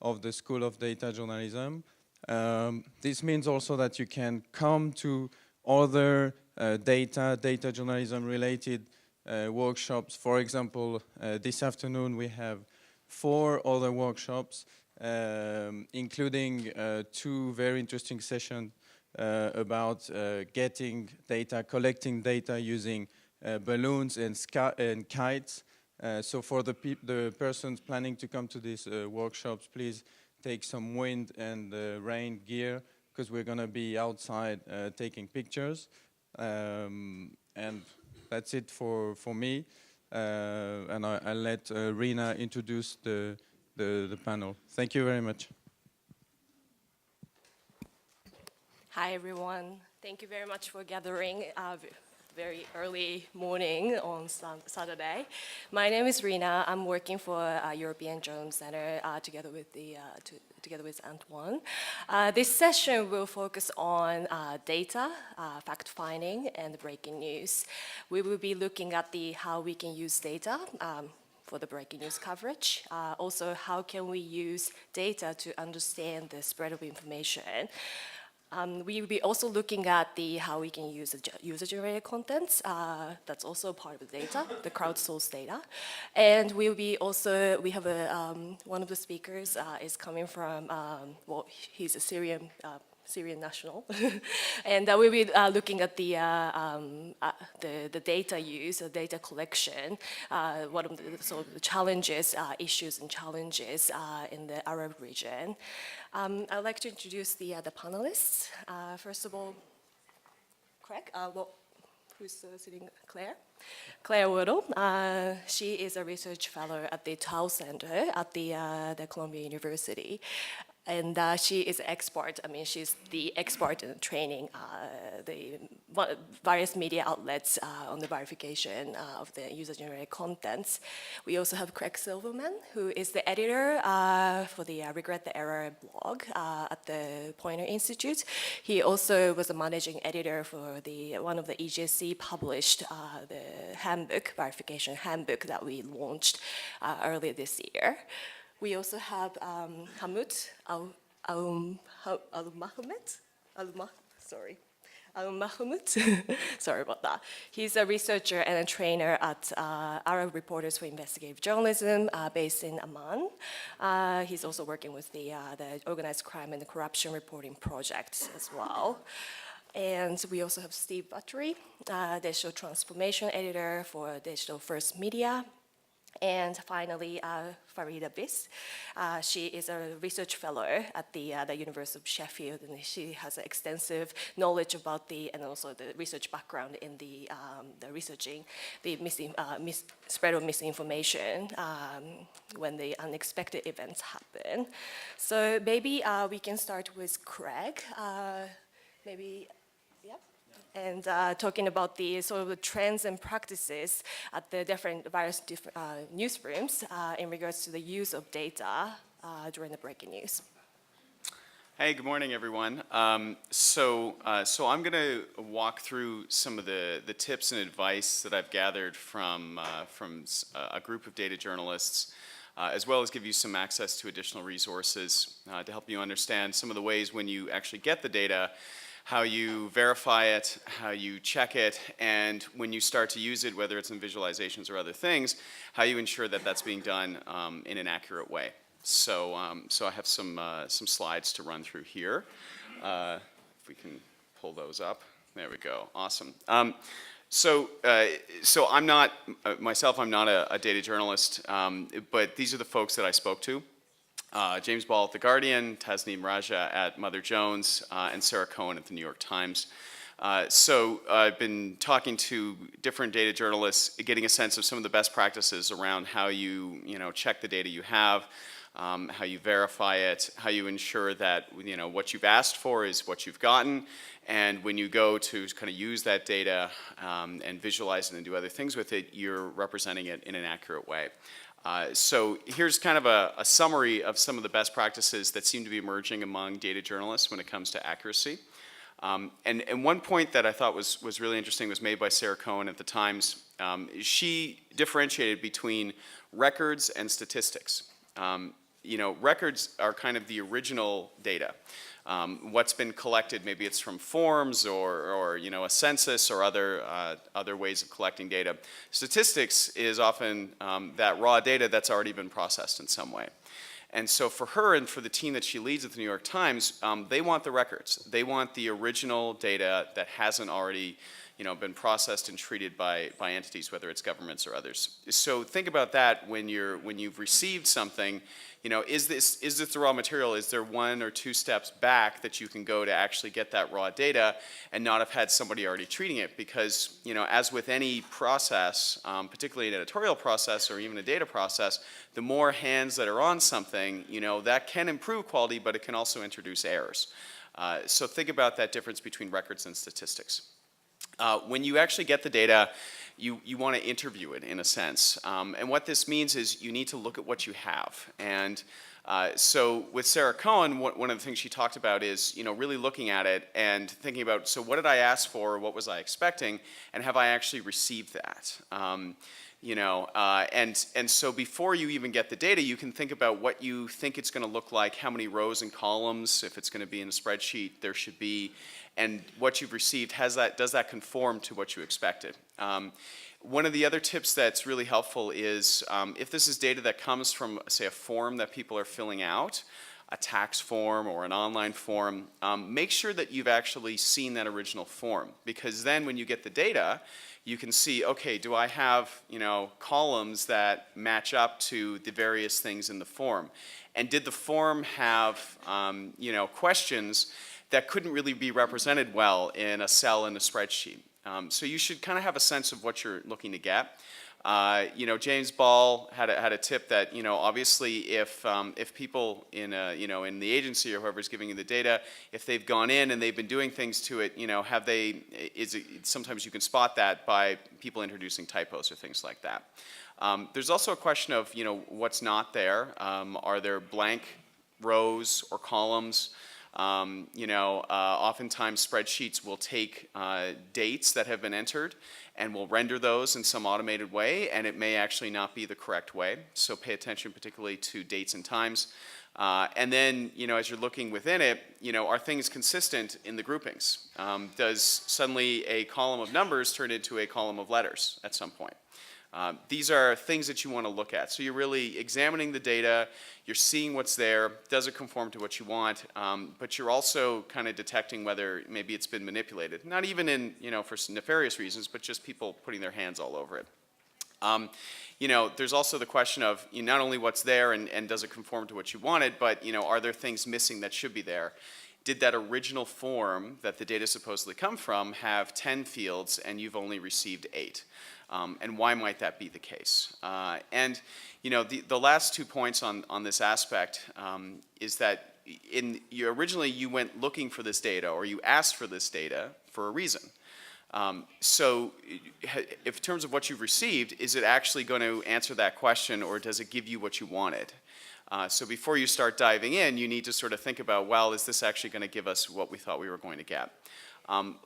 of the School of Data Journalism. This means also that you can come to other data journalism related workshops. For example, this afternoon we have 4 other workshops, including 2 very interesting sessions about getting data, collecting data using balloons and kites. So for the persons planning to come to these workshops, please take some wind and rain gear, because we're going to be outside taking pictures. And that's it for me. And I'll let Rina introduce the panel. Thank you very much. Hi, everyone. Thank you very much for gathering very early morning on Saturday. My name is Rina. I'm working for European Journalism Center together with Antoine. This session will focus on data, fact-finding, and breaking news. We will be looking at how we can use data for the breaking news coverage. Also, how can we use data to understand the spread of information. We will be also looking at how we can use user-generated contents. That's also part of the data, the crowdsourced data. And we have one of the speakers is coming from, well, he's a Syrian national, and we'll be looking at the data use, the data collection, what are the challenges, issues and challenges in the Arab region. I'd like to introduce the panelists. First of all, Craig, who's sitting? Claire Whittle. She is a research fellow at the Tau Center at the Columbia University. And she is an expert. I mean, she's the expert in training the various media outlets on the verification of the user-generated contents. We also have Craig Silverman, who is the editor for the Regret the Error blog at the Poynter Institute. He also was a managing editor for one of the EJC published the handbook, verification handbook that we launched earlier this year. We also have Hamid Al-Mahmoud. Sorry about that. He's a researcher and a trainer at Arab Reporters for Investigative Journalism based in Amman. He's also working with the Organized Crime and the Corruption Reporting Project as well. And we also have Steve Buttery, digital transformation editor for Digital First Media. And finally, Farida Biss. She is a research fellow at the University of Sheffield, and she has extensive knowledge about and also the research background in the researching the spread of misinformation when the unexpected events happen. So maybe we can start with Craig. And talking about the sort of the trends and practices at the various newsrooms in regards to the use of data during the breaking news. Hey, good morning, everyone. So I'm going to walk through some of the tips and advice that I've gathered from a group of data journalists, as well as give you some access to additional resources to help you understand some of the ways when you actually get the data, how you verify it, how you check it, and when you start to use it, whether it's in visualizations or other things, how you ensure that that's being done in an accurate way. So I have some slides to run through here. If we can pull those up. There we go. Awesome. So I'm not, myself, I'm not a data journalist, but these are the folks that I spoke to. James Ball at The Tasneem Raja at Mother Jones, and Sarah Cohen at The New York Times. So I've been talking to different data journalists, getting a sense of some of the best practices around how you check the data you have, how you verify it, how you ensure that what you've asked for is what you've gotten, and when you go to kind of use that data and visualize it and do other things with it, you're representing it in an accurate way. So here's kind of a summary of some of the best practices that seem to be emerging among data journalists when it comes to accuracy. And one point that I thought was really interesting was made by Sarah Cohen at the Times. She differentiated between records and statistics. records are kind of the original data. What's been collected, maybe it's from forms or a census or other ways of collecting data. Statistics is often that raw data that's already been processed in some way. And so for her and for the team that she leads at the New York Times, they want the records. They want the original data that hasn't already been processed and treated by entities, whether it's governments or others. So think about that when you've received something. Is this the raw material? Is there one or two steps back that you can go to actually get that raw data and not have had somebody already treating it? Because as with any process, particularly an editorial process or even a data process, the more hands that are on something, that can improve quality, but it can also introduce errors. So think about that difference between records and statistics. When you actually get the data, you want to interview it in a sense. And what this means is you need to look at what you have. And so with Sarah Cohen, one of the things she talked about is really looking at it and thinking about, so what did I ask for, what was I expecting, and have I actually received that? And so before you even get the data, you can think about what you think it's going to look like, how many rows and columns, if it's going to be in a spreadsheet, there should be, and what you've received, does that conform to what you expected? One of the other tips that's really helpful is if this is data that comes from, say, a form that people are filling out, a tax form or an online form, make sure that you've actually seen that original form, because then when you get the data, you can see, okay, do I have columns that match up to the various things in the form? And did the form have questions that couldn't really be represented well in a cell in a spreadsheet? So you should kind of have a sense of what you're looking to get. James Ball had a tip that obviously if people in in the agency or whoever's giving you the data, if they've gone in and they've been doing things to it, sometimes you can spot that by people introducing typos or things like that. There's also a question of what's not there. Are there blank rows or columns? Oftentimes spreadsheets will take dates that have been entered and will render those in some automated way, and it may actually not be the correct way. So pay attention particularly to dates and times. And then, as you're looking within it, are things consistent in the groupings? Does suddenly a column of numbers turn into a column of letters at some point? These are things that you want to look at. So you're really examining the data, you're seeing what's there, does it conform to what you want, but you're also kind of detecting whether maybe it's been manipulated. Not even in, for nefarious reasons, but just people putting their hands all over it. There's also the question of not only what's there and does it conform to what you wanted, but are there things missing that should be there? Did that original form that the data supposedly come from have 10 fields and you've only received 8? And why might that be the case? The last 2 points on this aspect is that originally you went looking for this data, or you asked for this data for a reason. So in terms of what you've received, is it actually going to answer that question, or does it give you what you wanted? So before you start diving in, you need to sort of think about, well, is this actually going to give us what we thought we were going to get?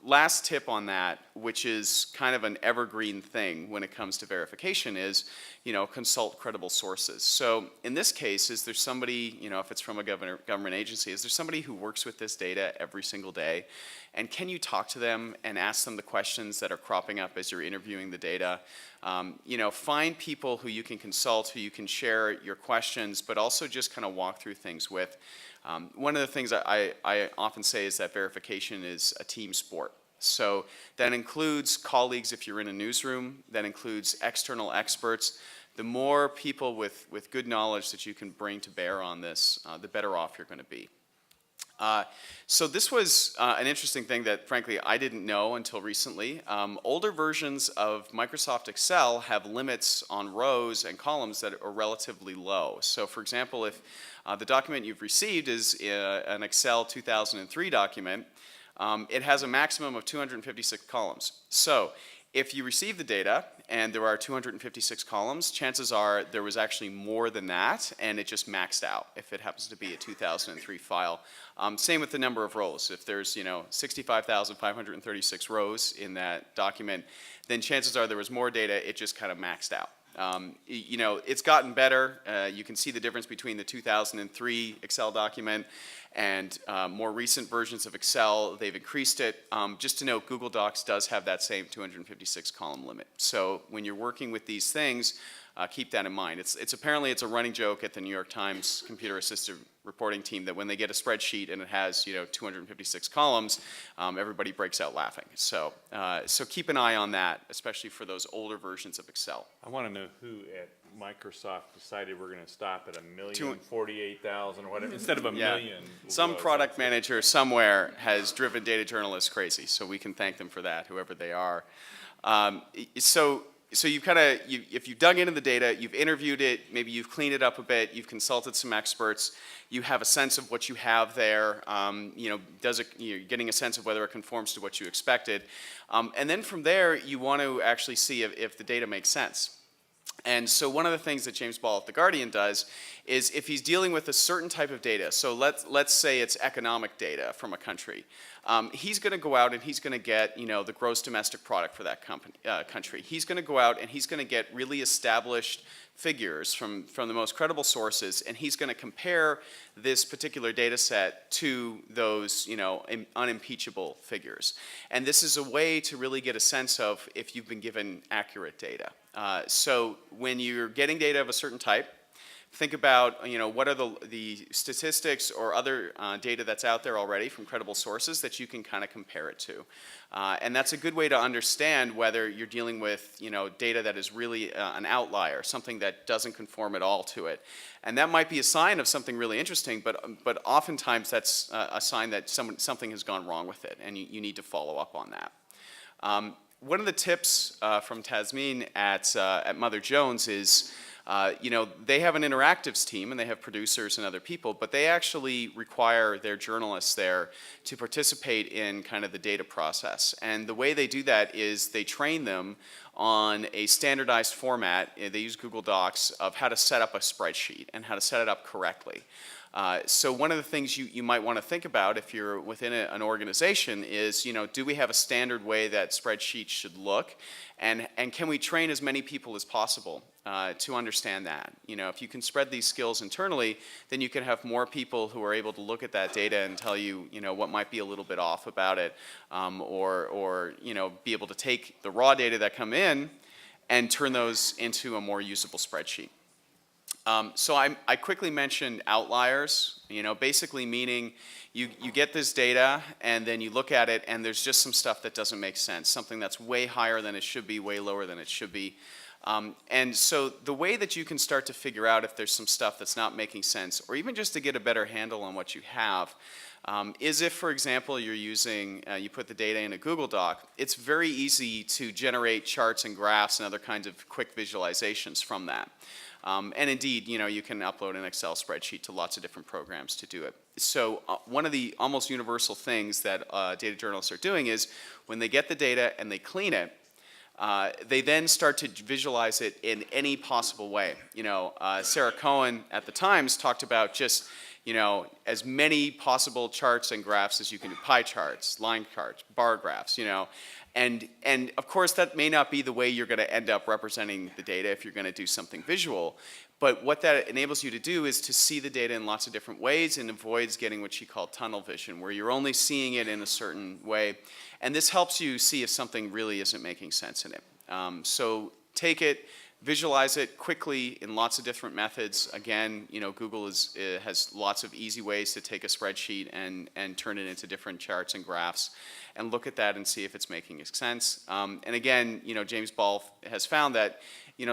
Last tip on that, which is kind of an evergreen thing when it comes to verification, is consult credible sources. So in this case, is there somebody, if it's from a government agency, is there somebody who works with this data every single day? And can you talk to them and ask them the questions that are cropping up as you're interviewing the data? Find people who you can consult, who you can share your questions, but also just kind of walk through things with. One of the things I often say is that verification is a team sport. So that includes colleagues if you're in a newsroom, that includes external experts. The more people with good knowledge that you can bring to bear on this, the better off you're going to be. So this was an interesting thing that, frankly, I didn't know until recently. Older versions of Microsoft Excel have limits on rows and columns that are relatively low. So, for example, if the document you've received is an Excel 2003 document, it has a maximum of 256 columns. So if you receive the data and there are 256 columns, chances are there was actually more than that, and it just maxed out if it happens to be a 2003 file. Same with the number of rows. If there's 65,536 rows in that document, then chances are there was more data, it just kind of maxed out. You know, it's gotten better. You can see the difference between the 2003 Excel document and more recent versions of Excel. They've increased it. Just to note, Google Docs does have that same 256 column limit. So when you're working with these things, keep that in mind. It's apparently it's a running joke at the New York Times computer assisted reporting team that when they get a spreadsheet and it has 256 columns, everybody breaks out laughing. So so keep an eye on that, especially for those older versions of Excel. I want to know who at Microsoft decided we're going to stop at 1,048,000 or whatever instead of a million. Some product manager somewhere has driven data journalists crazy, so we can thank them for that, whoever they are. So you if you've dug into the data, you've interviewed it, maybe you've cleaned it up a bit, you've consulted some experts, you have a sense of what you have there, you're getting a sense of whether it conforms to what you expected. And then from there, you want to actually see if the data makes sense. And so one of the things that James Ball at The Guardian does is if he's dealing with a certain type of data, so let's say it's economic data from a country, he's going to go out and he's going to get the gross domestic product for that country. He's going to go out and he's going to get really established figures from the most credible sources, and he's going to compare this particular data set to those unimpeachable figures. And this is a way to really get a sense of if you've been given accurate data. So when you're getting data of a certain type, think about what are the statistics or other data that's out there already from credible sources that you can kind of compare it to. And that's a good way to understand whether you're dealing with data that is really an outlier, something that doesn't conform at all to it. And that might be a sign of something really interesting, but oftentimes that's a sign that something has gone wrong with it, and you need to follow up on that. One of the tips from Tasmin at Mother Jones is, they have an interactives team and they have producers and other people, but they actually require their journalists there to participate in kind of the data process. And the way they do that is they train them on a standardized format. They use Google Docs of how to set up a spreadsheet and how to set it up correctly. So one of the things you might want to think about if you're within an organization is, do we have a standard way that spreadsheets should look? And can we train as many people as possible to understand that? If you can spread these skills internally, then you can have more people who are able to look at that data and tell you, what might be a little bit off about it, or be able to take the raw data that come in and turn those into a more usable spreadsheet. So I quickly mentioned outliers, basically meaning you get this data and then you look at it and there's just some stuff that doesn't make sense, something that's way higher than it should be, way lower than it should be. And so the way that you can start to figure out if there's some stuff that's not making sense, or even just to get a better handle on what you have, is if, for example, you're using, you put the data in a Google Doc, it's very easy to generate charts and graphs and other kinds of quick visualizations from that. And indeed, you can upload an Excel spreadsheet to lots of different programs to do it. So one of the almost universal things that data journalists are doing is when they get the data and they clean it, they then start to visualize it in any possible way. Sarah Cohen at the Times talked about just as many possible charts and graphs as you can do, pie charts, line charts, bar graphs, And of course, that may not be the way you're going to end up representing the data if you're going to do something visual. But what that enables you to do is to see the data in lots of different ways and avoids getting what she called tunnel vision, where you're only seeing it in a certain way. And this helps you see if something really isn't making sense in it. So take it, visualize it quickly in lots of different methods. Again, Google has lots of easy ways to take a spreadsheet and turn it into different charts and graphs, and look at that and see if it's making sense. And again, James Ball has found that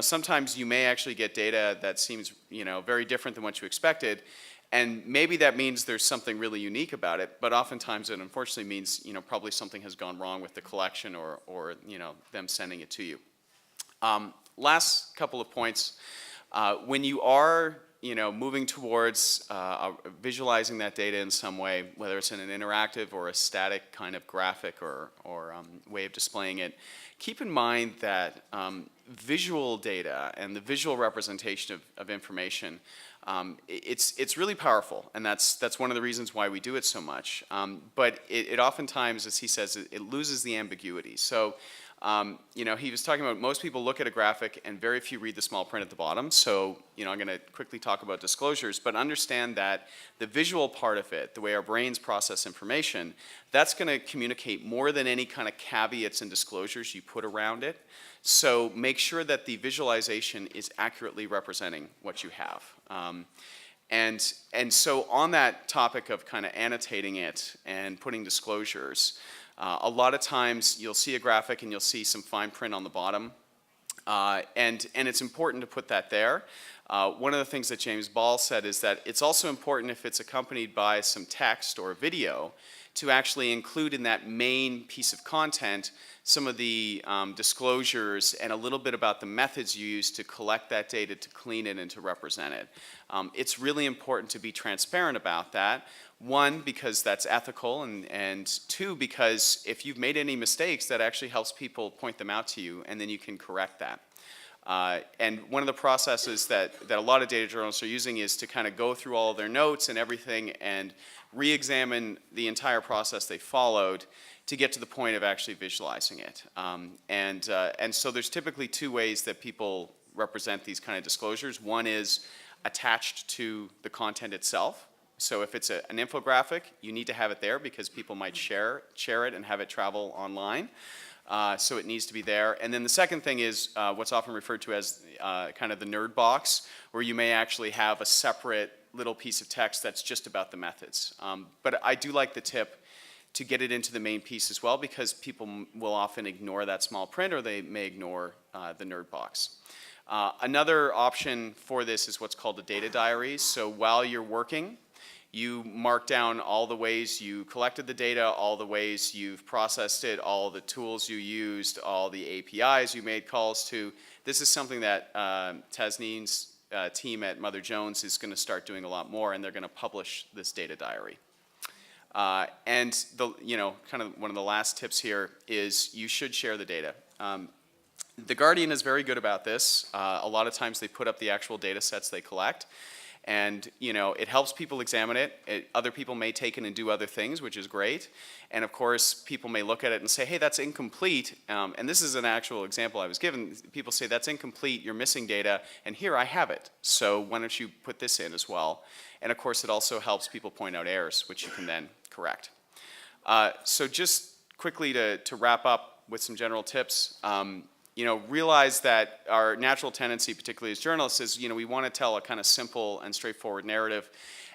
sometimes you may actually get data that seems very different than what you expected, and maybe that means there's something really unique about it, but oftentimes it unfortunately means probably something has gone wrong with the collection or them sending it to you. Last couple of points. When you are moving towards visualizing that data in some way, whether it's in an interactive or a static kind of graphic or way of displaying it, keep in mind that visual data and the visual representation of information, it's really powerful, and that's one of the reasons why we do it so much. But it oftentimes, as he says, it loses the ambiguity. So You know, he was talking about most people look at a graphic and very few read the small print at the bottom. So, you know, I'm going to quickly talk about disclosures, but understand that the visual part of it, the way our brains process information, that's going to communicate more than any kind of caveats and disclosures you put around it. So make sure that the visualization is accurately representing what you have. And so on that topic of kind of annotating it and putting disclosures, a lot of times you'll see a graphic and you'll see some fine print on the bottom. And it's important to put that there. One of the things that James Ball said is that it's also important if it's accompanied by some text or video to actually include in that main piece of content some of the disclosures and a little bit about the methods you use to collect that data, to clean it, and to represent it. It's really important to be transparent about that. One, because that's ethical, and two, because if you've made any mistakes, that actually helps people point them out to you, and then you can correct that. And one of the processes that a lot of data journalists are using is to kind of go through all of their notes and everything and re-examine the entire process they followed to get to the point of actually visualizing it. And so there's typically two ways that people represent these kind of disclosures. One is attached to the content itself. So if it's an infographic, you need to have it there because people might share it and have it travel online. So it needs to be there. And then the second thing is what's often referred to as kind of the nerd box, where you may actually have a separate little piece of text that's just about the methods. But I do like the tip to get it into the main piece as well, because people will often ignore that small print, or they may ignore the nerd box. Another option for this is what's called a data diary. So while you're working, you mark down all the ways you collected the data, all the ways you've processed it, all the tools you used, all the APIs you made calls to. This is something that Tasneem's team at Mother Jones is going to start doing a lot more, and they're going to publish this data diary. And kind of one of the last tips here is you should share the data. The Guardian is very good about this. A lot of times they put up the actual data sets they collect. And it helps people examine it. Other people may take it and do other things, which is great. And of course, people may look at it and say, hey, that's incomplete. And this is an actual example I was given. People say, that's incomplete, you're missing data, and here I have it. So why don't you put this in as well? And of course, it also helps people point out errors, which you can then correct. So just quickly to wrap up with some general tips. Realize that our natural tendency, particularly as journalists, is we want to tell a kind of simple and straightforward narrative.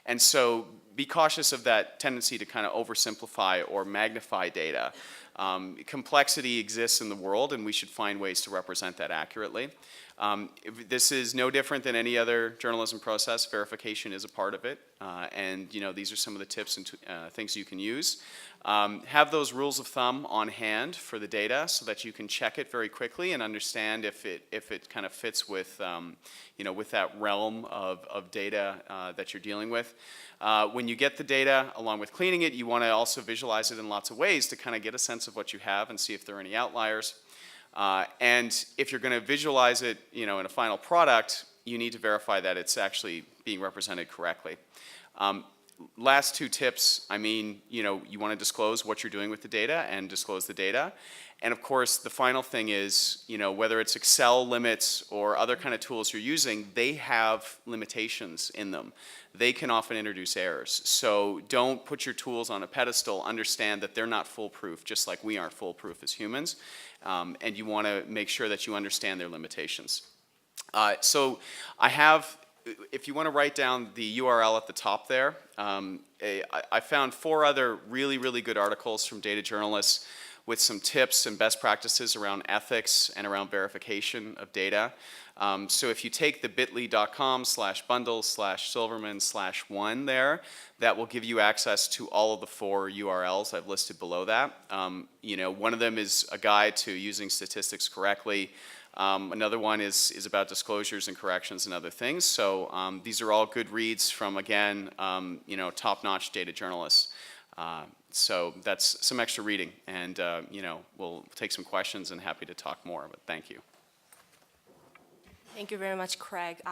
And so be cautious of that tendency to kind of oversimplify or magnify data. Complexity exists in the world, and we should find ways to represent that accurately. This is no different than any other journalism process. Verification is a part of it. And these are some of the tips and things you can use. Have those rules of thumb on hand for the data so that you can check it very quickly and understand if it kind of fits with with that realm of data that you're dealing with. When you get the data, along with cleaning it, you want to also visualize it in lots of ways to kind of get a sense of what you have and see if there are any outliers. And if you're going to visualize it, in a final product, you need to verify that it's actually being represented correctly. Last two tips, you want to disclose what you're doing with the data and disclose the data. And of course, the final thing is, whether it's Excel limits or other kind of tools you're using, they have limitations in them. They can often introduce errors. So don't put your tools on a pedestal. Understand that they're not foolproof, just like we aren't foolproof as humans. And you want to make sure that you understand their limitations. So I have, if you want to write down the URL at the top there, I found 4 other really, really good articles from data journalists with some tips and best practices around ethics and around verification of data. So if you take the bit.ly/bundle/Silverman/1 there, that will give you access to all of the 4 URLs I've listed below that. One of them is a guide to using statistics correctly. Another one is about disclosures and corrections and other things. So these are all good reads from, again, top-notch data journalists. So that's some extra reading, and we'll take some questions and happy to talk more, but thank you. Thank you very much, Craig,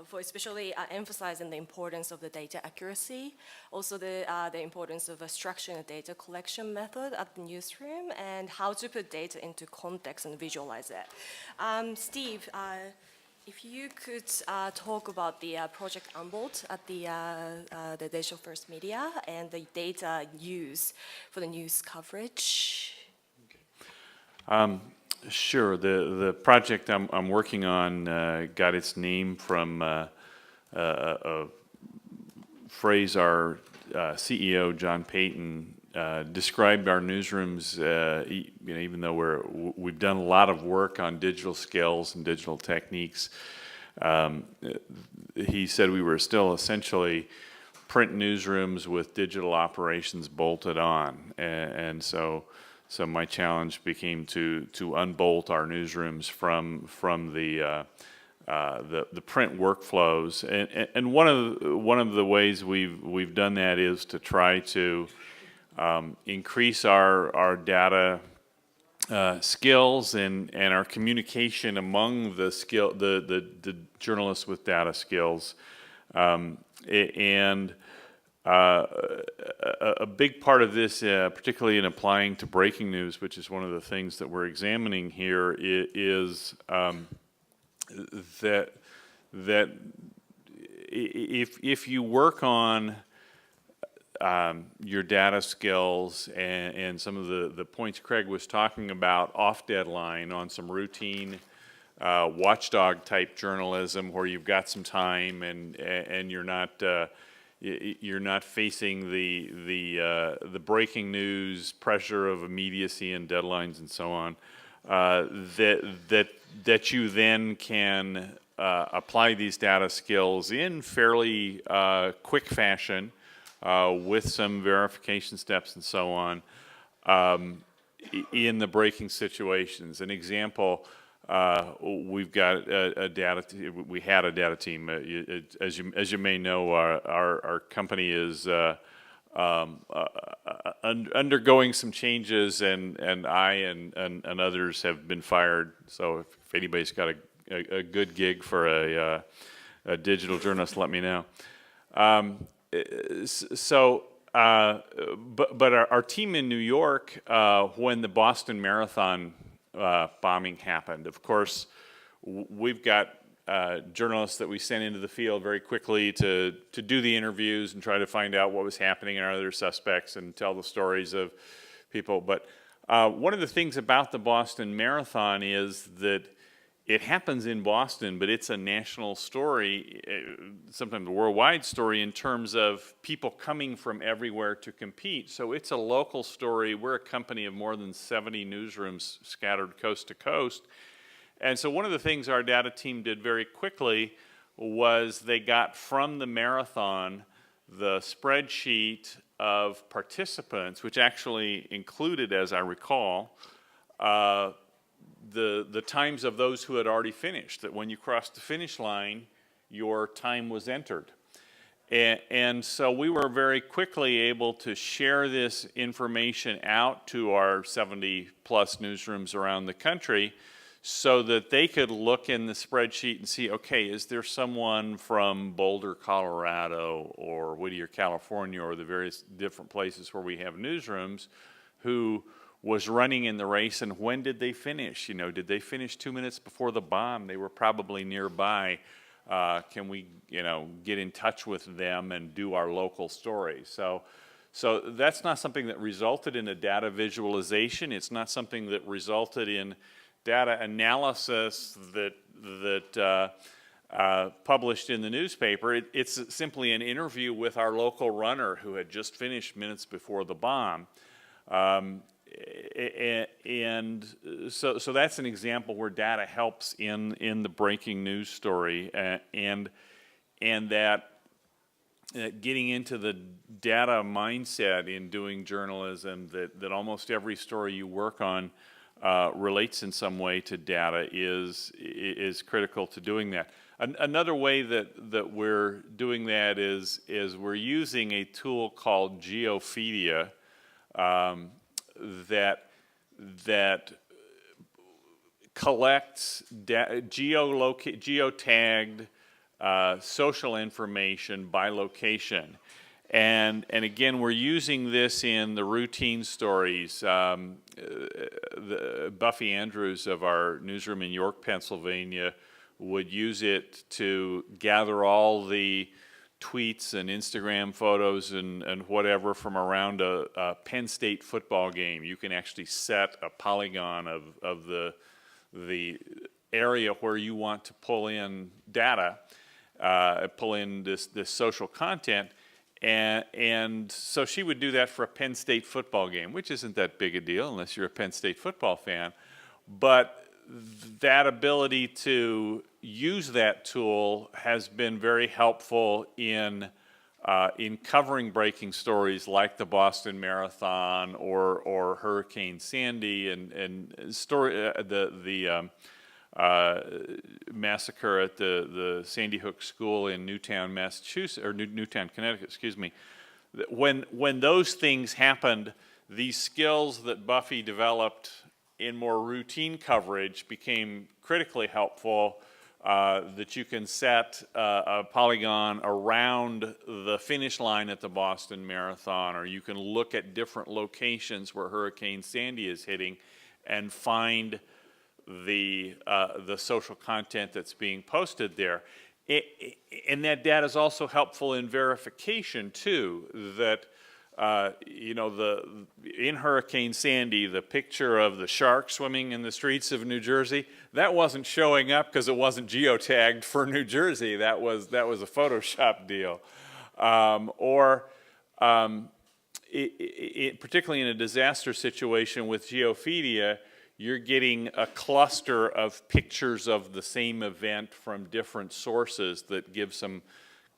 for especially emphasizing the importance of the data accuracy, also the importance of a structured data collection method at the newsroom, and how to put data into context and visualize it. Steve, if you could talk about the Project Unbolt at the Digital First Media and the data used for the news coverage. Sure. The project I'm working on got its name from a phrase our CEO John Payton described our newsrooms. Even though we've done a lot of work on digital skills and digital techniques, he said we were still essentially print newsrooms with digital operations bolted on, and so my challenge became to unbolt our newsrooms from the print workflows, and one of the ways we've done that is to try to increase our data skills and our communication among the journalists with data skills, and a big part of this, particularly in applying to breaking news, which is one of the things that we're examining here, is that if you work on your data skills and some of the points Craig was talking about off deadline on some routine watchdog type journalism where you've got some time and you're not facing the breaking news pressure of immediacy and deadlines and so on, that you then can apply these data skills in fairly quick fashion with some verification steps and so on in the breaking situations. An example. We've got we had a data team. As you may know, our company is undergoing some changes, and I and others have been fired. So if anybody's got a good gig for a digital journalist, let me know. But our team in New York, when the Boston Marathon bombing happened. Of course, we've got journalists that we sent into the field very quickly to do the interviews and try to find out what was happening and other suspects and tell the stories of people. But one of the things about the Boston Marathon is that it happens in Boston, but it's a national story, sometimes a worldwide story in terms of people coming from everywhere to compete. So it's a local story. We're a company of more than 70 newsrooms scattered coast to coast. And so one of the things our data team did very quickly was they got from the marathon the spreadsheet of participants, which actually included, as I recall, the times of those who had already finished, that when you crossed the finish line, your time was entered. And so we were very quickly able to share this information out to our 70-plus newsrooms around the country so that they could look in the spreadsheet and see, okay, is there someone from Boulder, Colorado, or Whittier, California, or the various different places where we have newsrooms who was running in the race, and when did they finish? Did they finish 2 minutes before the bomb? They were probably nearby. Can we, get in touch with them and do our local story? So that's not something that resulted in a data visualization. It's not something that resulted in data analysis that published in the newspaper. It's simply an interview with our local runner who had just finished minutes before the bomb. And so that's an example where data helps in the breaking news story, and that getting into the data mindset in doing journalism, that almost every story you work on relates in some way to data is critical to doing that. Another way that we're doing that is we're using a tool called Geophedia that collects geotagged social information by location. And again, we're using this in the routine stories. Buffy Andrews of our newsroom in York, Pennsylvania, would use it to gather all the tweets and Instagram photos and whatever from around a Penn State football game. You can actually set a polygon of the area where you want to pull in data, pull in this social content. And so she would do that for a Penn State football game, which isn't that big a deal unless you're a Penn State football fan. But that ability to use that tool has been very helpful in covering breaking stories like the Boston Marathon or Hurricane Sandy and the massacre at the Sandy Hook School in Newtown, Massachusetts, or Newtown, Connecticut, excuse me. When those things happened, these skills that Buffy developed in more routine coverage became critically helpful, that you can set a polygon around the finish line at the Boston Marathon, or you can look at different locations where Hurricane Sandy is hitting and find the social content that's being posted there. And that data is also helpful in verification too, that in Hurricane Sandy, the picture of the shark swimming in the streets of New Jersey, that wasn't showing up because it wasn't geotagged for New Jersey. That was a Photoshop deal. Particularly in a disaster situation with Geophedia, you're getting a cluster of pictures of the same event from different sources that give some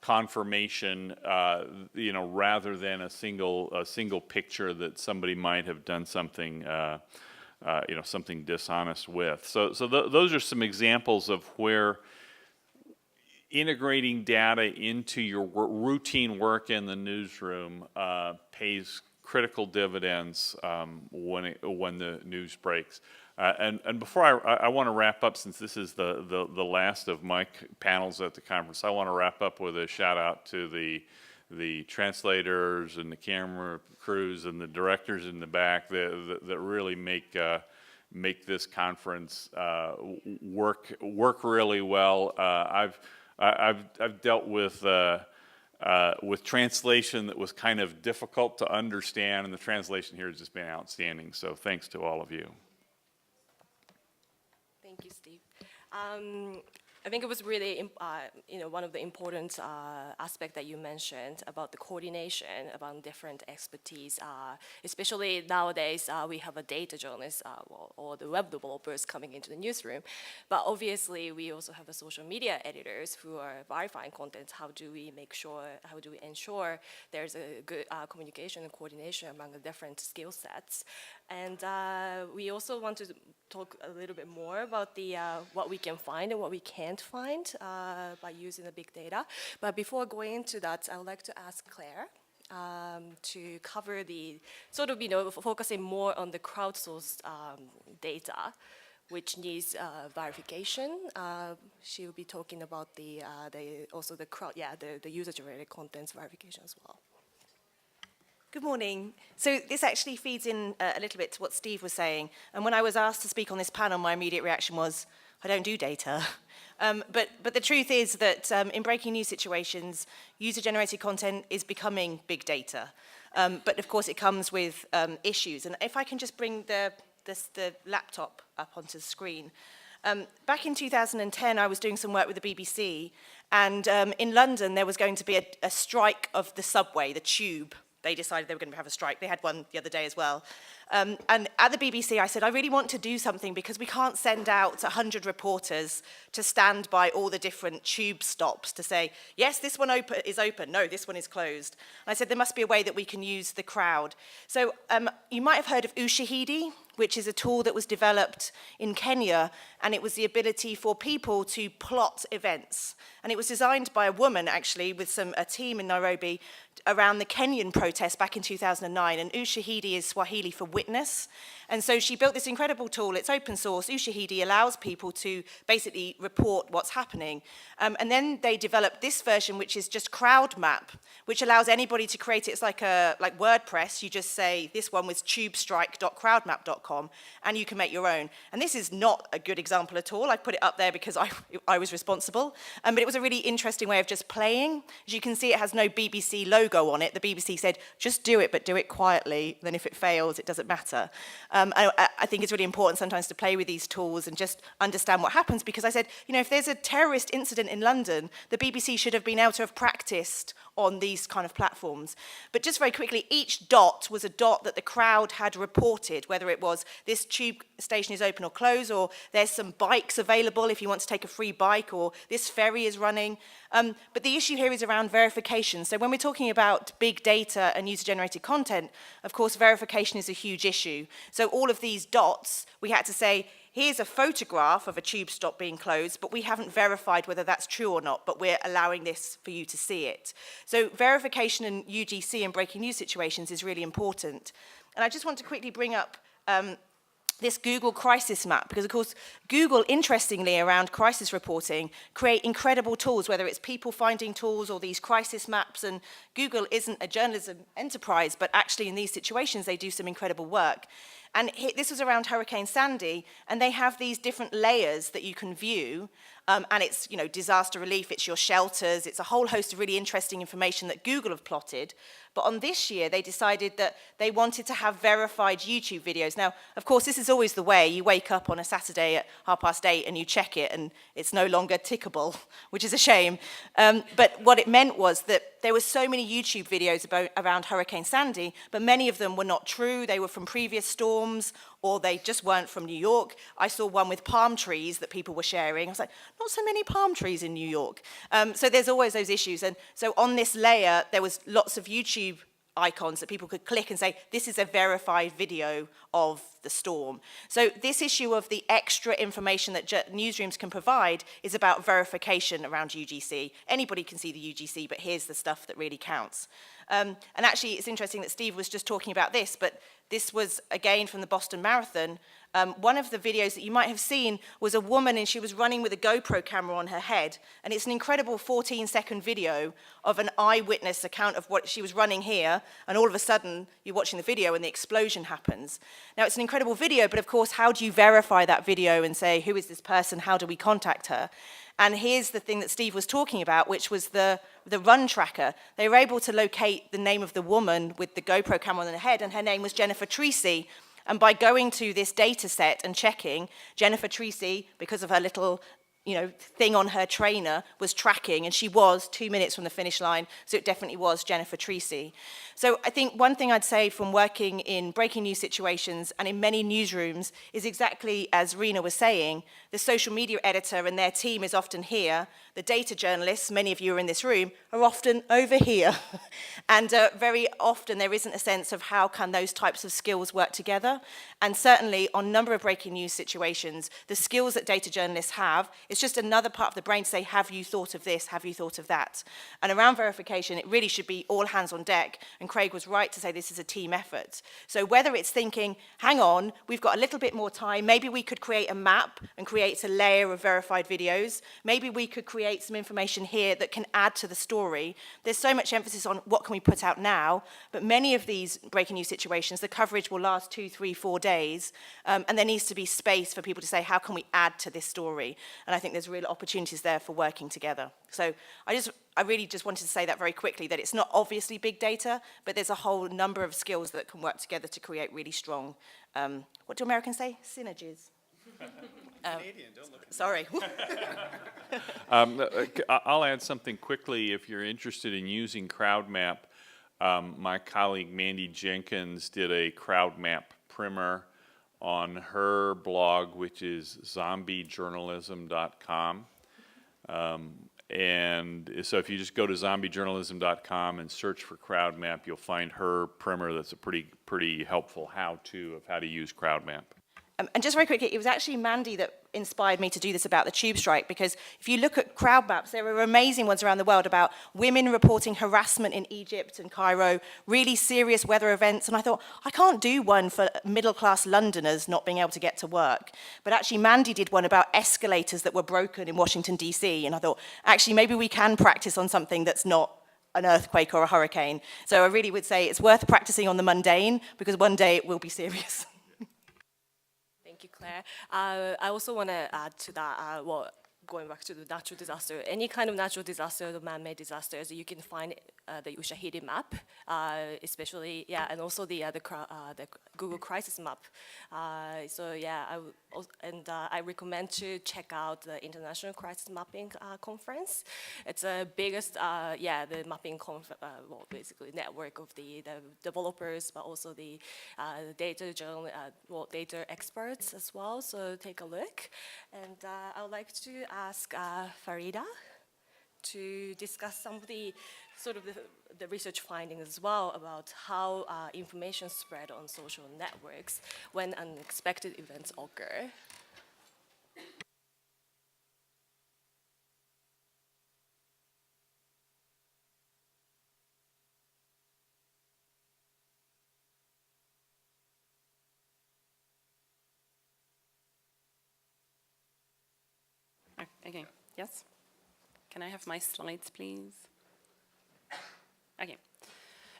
confirmation, rather than a single picture that somebody might have done something, something dishonest with. So those are some examples of where integrating data into your routine work in the newsroom pays critical dividends when the news breaks. And before I want to wrap up, since this is the last of my panels at the conference, I want to wrap up with a shout out to the translators and the camera crews and the directors in the back that really make this conference work really well. I've dealt with translation that was kind of difficult to understand, and the translation here has just been outstanding. So thanks to all of you. Thank you, Steve. I think it was really, one of the important aspects that you mentioned about the coordination among different expertise, especially nowadays we have a data journalist or the web developers coming into the newsroom, but obviously we also have the social media editors who are verifying content. How do we ensure there's a good communication and coordination among the different skill sets? And we also want to talk a little bit more about the what we can find and what we can't find by using the big data. But before going into that, I would like to ask Claire to cover the sort of, focusing more on the crowdsourced data, which needs verification. She will be talking about the user-generated contents verification as well. Good morning. So this actually feeds in a little bit to what Steve was saying. And when I was asked to speak on this panel, my immediate reaction was, I don't do data. But the truth is that in breaking news situations, user-generated content is becoming big data. But of course, it comes with issues. And if I can just bring the laptop up onto the screen. Back in 2010, I was doing some work with the BBC. And in London, there was going to be a strike of the subway, the tube. They decided they were going to have a strike. They had one the other day as well. And at the BBC, I said, I really want to do something because we can't send out 100 reporters to stand by all the different tube stops to say, yes, this one is open. No, this one is closed. And I said, there must be a way that we can use the crowd. So you might have heard of Ushahidi, which is a tool that was developed in Kenya, and it was the ability for people to plot events. And it was designed by a woman, actually, with a team in Nairobi around the Kenyan protest back in 2009, and Ushahidi is Swahili for witness. And so she built this incredible tool. It's open source. Ushahidi allows people to basically report what's happening. And then they developed this version, which is just crowd map, which allows anybody to create it. It's like WordPress. You just say, this one was tubestrike.crowdmap.com, and you can make your own. And this is not a good example at all. I put it up there because I was responsible. But it was a really interesting way of just playing. As you can see, it has no BBC logo on it. The BBC said, just do it, but do it quietly. Then if it fails, it doesn't matter. I think it's really important sometimes to play with these tools and just understand what happens, because I said, if there's a terrorist incident in London, the BBC should have been able to have practiced on these kind of platforms. But just very quickly, each dot was a dot that the crowd had reported, whether it was this tube station is open or closed, or there's some bikes available if you want to take a free bike, or this ferry is running. But the issue here is around verification. So when we're talking about big data and user-generated content, of course, verification is a huge issue. So all of these dots, we had to say, here's a photograph of a tube stop being closed, but we haven't verified whether that's true or not, but we're allowing this for you to see it. So verification in UGC and breaking news situations is really important. And I just want to quickly bring up this Google crisis map, because of course Google, interestingly, around crisis reporting, create incredible tools, whether it's people finding tools or these crisis maps. And Google isn't a journalism enterprise, but actually in these situations they do some incredible work. And this was around Hurricane Sandy, and they have these different layers that you can view. And it's, disaster relief, it's your shelters, it's a whole host of really interesting information that Google have plotted. But on this year, they decided that they wanted to have verified YouTube videos. Now, of course, this is always the way. You wake up on a Saturday at 8:30 and you check it, and it's no longer tickable, which is a shame. But what it meant was that there were so many YouTube videos around Hurricane Sandy, but many of them were not true. They were from previous storms, or they just weren't from New York. I saw one with palm trees that people were sharing. I was like, not so many palm trees in New York. So there's always those issues. And so on this layer, there was lots of YouTube icons that people could click and say, this is a verified video of the storm. So this issue of the extra information that newsrooms can provide is about verification around UGC. Anybody can see the UGC, but here's the stuff that really counts. And actually, it's interesting that Steve was just talking about this, but this was, again, from the Boston Marathon. One of the videos that you might have seen was a woman, and she was running with a GoPro camera on her head. And it's an incredible 14-second video of an eyewitness account of what she was running here. And all of a sudden, you're watching the video and the explosion happens. Now, it's an incredible video, but of course, how do you verify that video and say, who is this person? How do we contact her? And here's the thing that Steve was talking about, which was the run tracker. They were able to locate the name of the woman with the GoPro camera on her head, and her name was Jennifer Treacy. And by going to this data set and checking, Jennifer Treacy, because of her little thing on her trainer, was tracking, and she was 2 minutes from the finish line, so it definitely was Jennifer Treacy. So I think one thing I'd say from working in breaking news situations and in many newsrooms is exactly as Rena was saying, the social media editor and their team is often here, the data journalists, many of you are in this room, are often over here. And very often there isn't a sense of how can those types of skills work together. And certainly on a number of breaking news situations, the skills that data journalists have, it's just another part of the brain to say, have you thought of this? Have you thought of that? And around verification, it really should be all hands on deck. And Craig was right to say this is a team effort. So whether it's thinking, hang on, we've got a little bit more time, maybe we could create a map and create a layer of verified videos. Maybe we could create some information here that can add to the story. There's so much emphasis on what can we put out now, but many of these breaking news situations, the coverage will last 2, 3, 4 days, and there needs to be space for people to say, how can we add to this story? And I think there's real opportunities there for working together. So I really just wanted to say that very quickly, that it's not obviously big data, but there's a whole number of skills that can work together to create really strong, what do Americans say? Synergies. Canadian, don't look at Sorry. I'll add something quickly if you're interested in using CrowdMap. My colleague Mandy Jenkins did a CrowdMap primer on her blog, which is zombiejournalism.com. And so if you just go to zombiejournalism.com and search for CrowdMap, you'll find her primer that's a pretty helpful how-to of how to use CrowdMap. And just very quickly, it was actually Mandy that inspired me to do this about the tube strike, because if you look at crowd maps, there are amazing ones around the world about women reporting harassment in Egypt and Cairo, really serious weather events, and I thought, I can't do one for middle-class Londoners not being able to get to work. But actually, Mandy did one about escalators that were broken in Washington, D.C., and I thought, actually, maybe we can practice on something that's not an earthquake or a hurricane. So I really would say it's worth practicing on the mundane, because one day it will be serious. Thank you, Claire. I also want to add to that, well, going back to the natural disaster, any kind of natural disaster, the man-made disasters, you can find the Ushahidi map, especially, yeah, and also the Google Crisis map. So yeah, I recommend to check out the International Crisis Mapping Conference. It's the biggest, the mapping well, basically network of the developers, but also the data data experts as well. So take a look, and I would like to ask Farida to discuss some of the the research findings as well about how information spread on social networks when unexpected events occur. Okay, yes? Can I have my slides, please?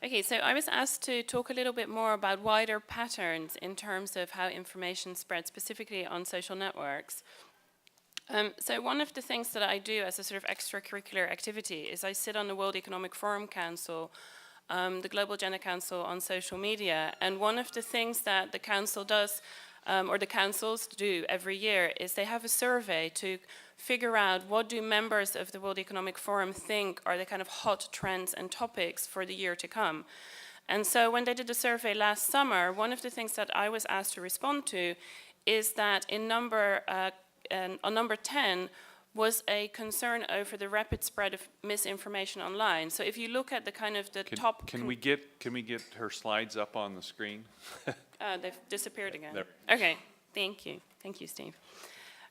Okay, so I was asked to talk a little bit more about wider patterns in terms of how information spreads, specifically on social networks. So one of the things that I do as a sort of extracurricular activity is I sit on the World Economic Forum Council, the Global Gender Council on social media, and one of the things that the council does, or the councils do every year, is they have a survey to figure out what do members of the World Economic Forum think are the kind of hot trends and topics for the year to come. And so when they did the survey last summer, one of the things that I was asked to respond to is that on number 10 was a concern over the rapid spread of misinformation online. So if you look at the kind of the top... Can we get her slides up on the screen? They've disappeared again. There. Okay, thank you. Thank you, Steve.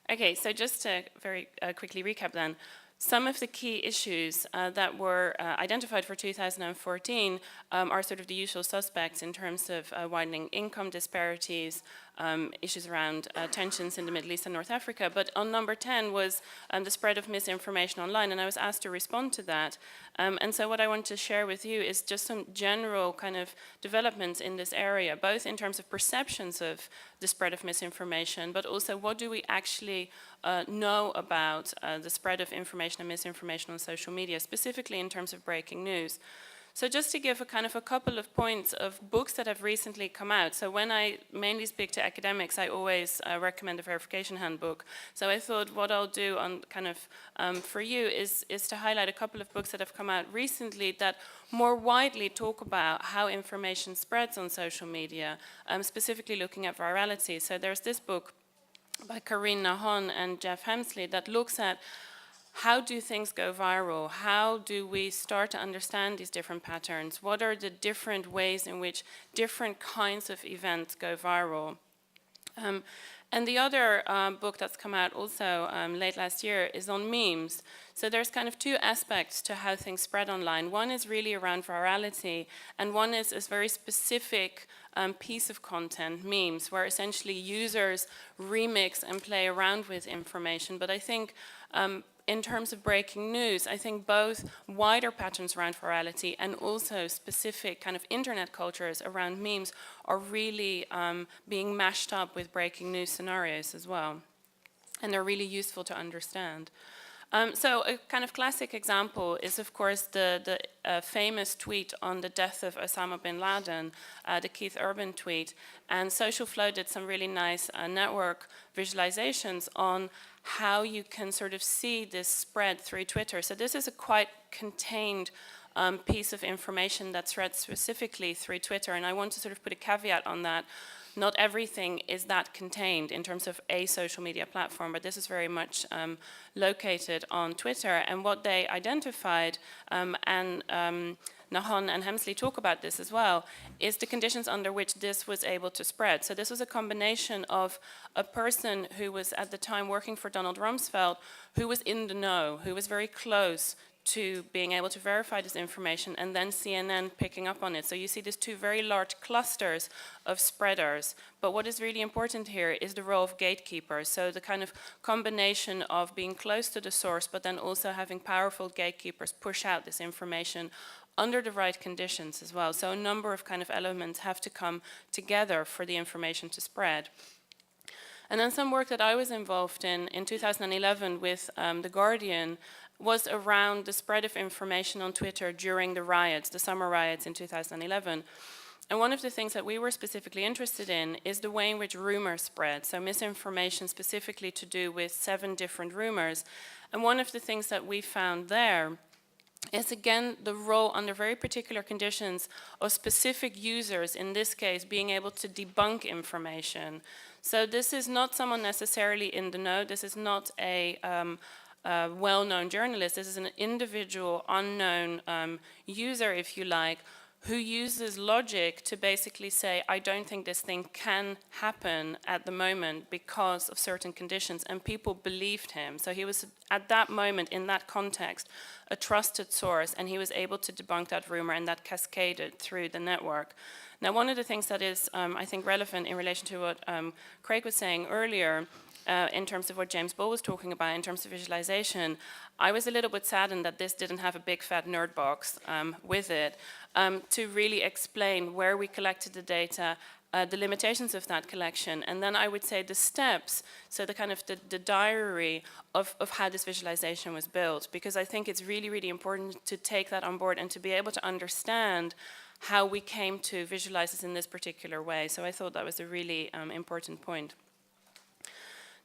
Okay, so just to very quickly recap then, some of the key issues that were identified for 2014 are sort of the usual suspects in terms of widening income disparities, issues around tensions in the Middle East and North Africa. But on number 10 was the spread of misinformation online, and I was asked to respond to that. And so what I want to share with you is just some general kind of developments in this area, both in terms of perceptions of the spread of misinformation, but also what do we actually know about the spread of information and misinformation on social media, specifically in terms of breaking news. So just to give a couple of points of books that have recently come out. So when I mainly speak to academics, I always recommend the verification handbook. So I thought what I'll do on for you is to highlight a couple of books that have come out recently that more widely talk about how information spreads on social media, specifically looking at virality. So there's this book by Karine Nahon and Jeff Hemsley that looks at how do things go viral? How do we start to understand these different patterns? What are the different ways in which different kinds of events go viral? And the other book that's come out also late last year is on memes. So there's kind of two aspects to how things spread online. One is really around virality, and one is a very specific piece of content, memes, where essentially users remix and play around with information. But I think in terms of breaking news, I think both wider patterns around virality and also specific kind of internet cultures around memes are really being mashed up with breaking news scenarios as well. And they're really useful to understand. So a kind of classic example is, of course, the famous tweet on the death of Osama bin Laden, the Keith Urban tweet. And Social Flow did some really nice network visualizations on how you can sort of see this spread through Twitter. So this is a quite contained piece of information that's read specifically through Twitter. And I want to sort of put a caveat on that. not everything is that contained in terms of a social media platform, but this is very much located on Twitter. And what they identified, and Nahon and Hemsley talk about this as well, is the conditions under which this was able to spread. So this was a combination of a person who was at the time working for Donald Rumsfeld, who was in the know, who was very close to being able to verify this information, and then CNN picking up on it. So you see these two very large clusters of spreaders. But what is really important here is the role of gatekeepers. So the kind of combination of being close to the source, but then also having powerful gatekeepers push out this information under the right conditions as well. So a number of kind of elements have to come together for the information to spread. And then some work that I was involved in 2011 with The Guardian was around the spread of information on Twitter during the riots, the summer riots in 2011. And one of the things that we were specifically interested in is the way in which rumors spread, so misinformation specifically to do with 7 different rumors. And one of the things that we found there is again the role under very particular conditions of specific users, in this case being able to debunk information. So this is not someone necessarily in the know, this is not a well-known journalist, this is an individual unknown user, if you like, who uses logic to basically say, I don't think this thing can happen at the moment because of certain conditions, and people believed him. So he was, at that moment, in that context, a trusted source, and he was able to debunk that rumor, and that cascaded through the network. Now, one of the things that is, I think, relevant in relation to what Craig was saying earlier, in terms of what James Bull was talking about in terms of visualization, I was a little bit saddened that this didn't have a big fat nerd box with it to really explain where we collected the data, the limitations of that collection, and then I would say the steps, so the kind of the diary of how this visualization was built, because I think it's really, really important to take that on board and to be able to understand how we came to visualize this in this particular way. So I thought that was a really important point.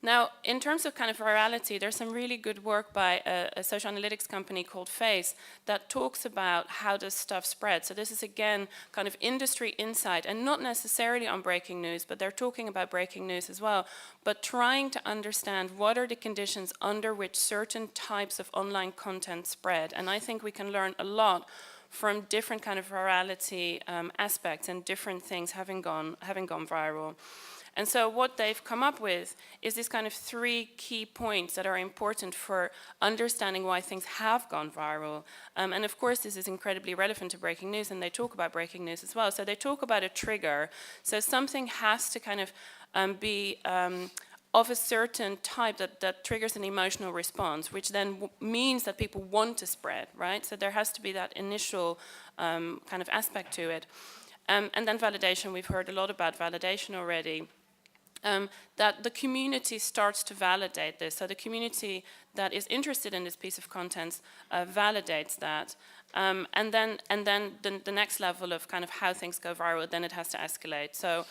Now, in terms of kind of virality, there's some really good work by a social analytics company called Face that talks about how does stuff spread. So this is, again, kind of industry insight, and not necessarily on breaking news, but they're talking about breaking news as well, but trying to understand what are the conditions under which certain types of online content spread. And I think we can learn a lot from different kind of virality aspects and different things having gone viral. And so what they've come up with is this kind of 3 key points that are important for understanding why things have gone viral. And of course, this is incredibly relevant to breaking news, and they talk about breaking news as well. So they talk about a trigger. So something has to kind of be of a certain type that triggers an emotional response, which then means that people want to spread, right? So there has to be that initial kind of aspect to it. And then validation, we've heard a lot about validation already. That the community starts to validate this. So the community that is interested in this piece of content validates that. And then the next level of kind of how things go viral, then it has to escalate. So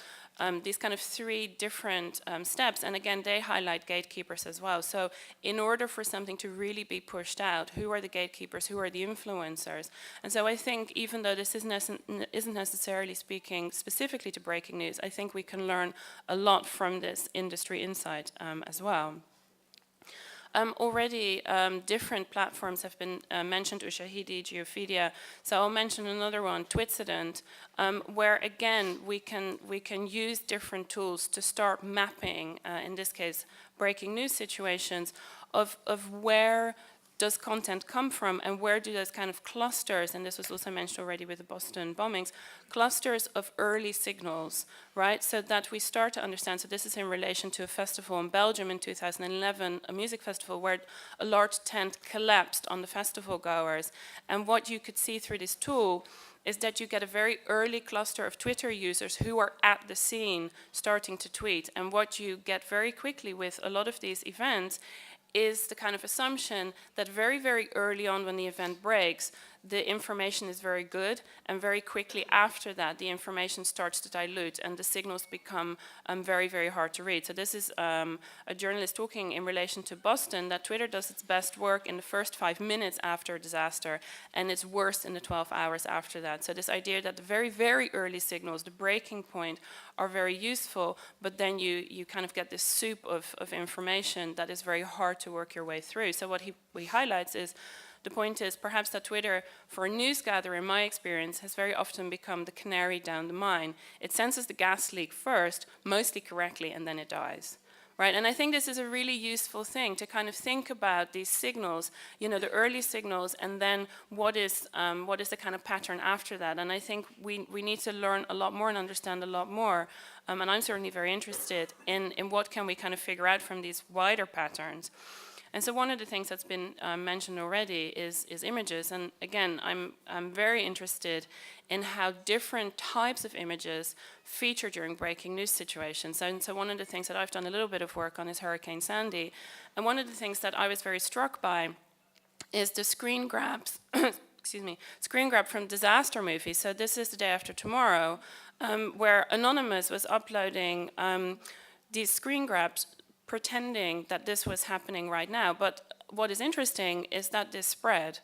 these kind of 3 different steps, and again, they highlight gatekeepers as well. So in order for something to really be pushed out, who are the gatekeepers, who are the influencers? And so I think even though this isn't necessarily speaking specifically to breaking news, I think we can learn a lot from this industry insight as well. Already different platforms have been mentioned, Ushahidi, Geophidia, so I'll mention another one, Twitsident, where again we can use different tools to start mapping, in this case, breaking news situations of where does content come from, and where do those kind of clusters, and this was also mentioned already with the Boston bombings, clusters of early signals, right? So that we start to understand, so this is in relation to a festival in Belgium in 2011, a music festival where a large tent collapsed on the festival goers, and what you could see through this tool is that you get a very early cluster of Twitter users who are at the scene starting to tweet, and what you get very quickly with a lot of these events is the kind of assumption that very, very early on when the event breaks, the information is very good, and very quickly after that, the information starts to dilute, and the signals become very, very hard to read. So this is a journalist talking in relation to Boston, that Twitter does its best work in the first 5 minutes after a disaster, and it's worse in the 12 hours after that. So this idea that the very, very early signals, the breaking point, are very useful, but then you kind of get this soup of information that is very hard to work your way through. So what he highlights is, the point is perhaps that Twitter, for a news gatherer in my experience, has very often become the canary down the mine. It senses the gas leak first, mostly correctly, and then it dies. Right? And I think this is a really useful thing to kind of think about these signals, you know, the early signals, and then what is the kind of pattern after that. And I think we need to learn a lot more and understand a lot more. And I'm certainly very interested in what can we kind of figure out from these wider patterns. And so one of the things that's been mentioned already is images. And again, I'm very interested in how different types of images feature during breaking news situations. And so one of the things that I've done a little bit of work on is Hurricane Sandy. And one of the things that I was very struck by is the screen grabs, excuse me, screen grab from disaster movies. So this is The Day After Tomorrow, where Anonymous was uploading these screen grabs pretending that this was happening right now. But what is interesting is that this spread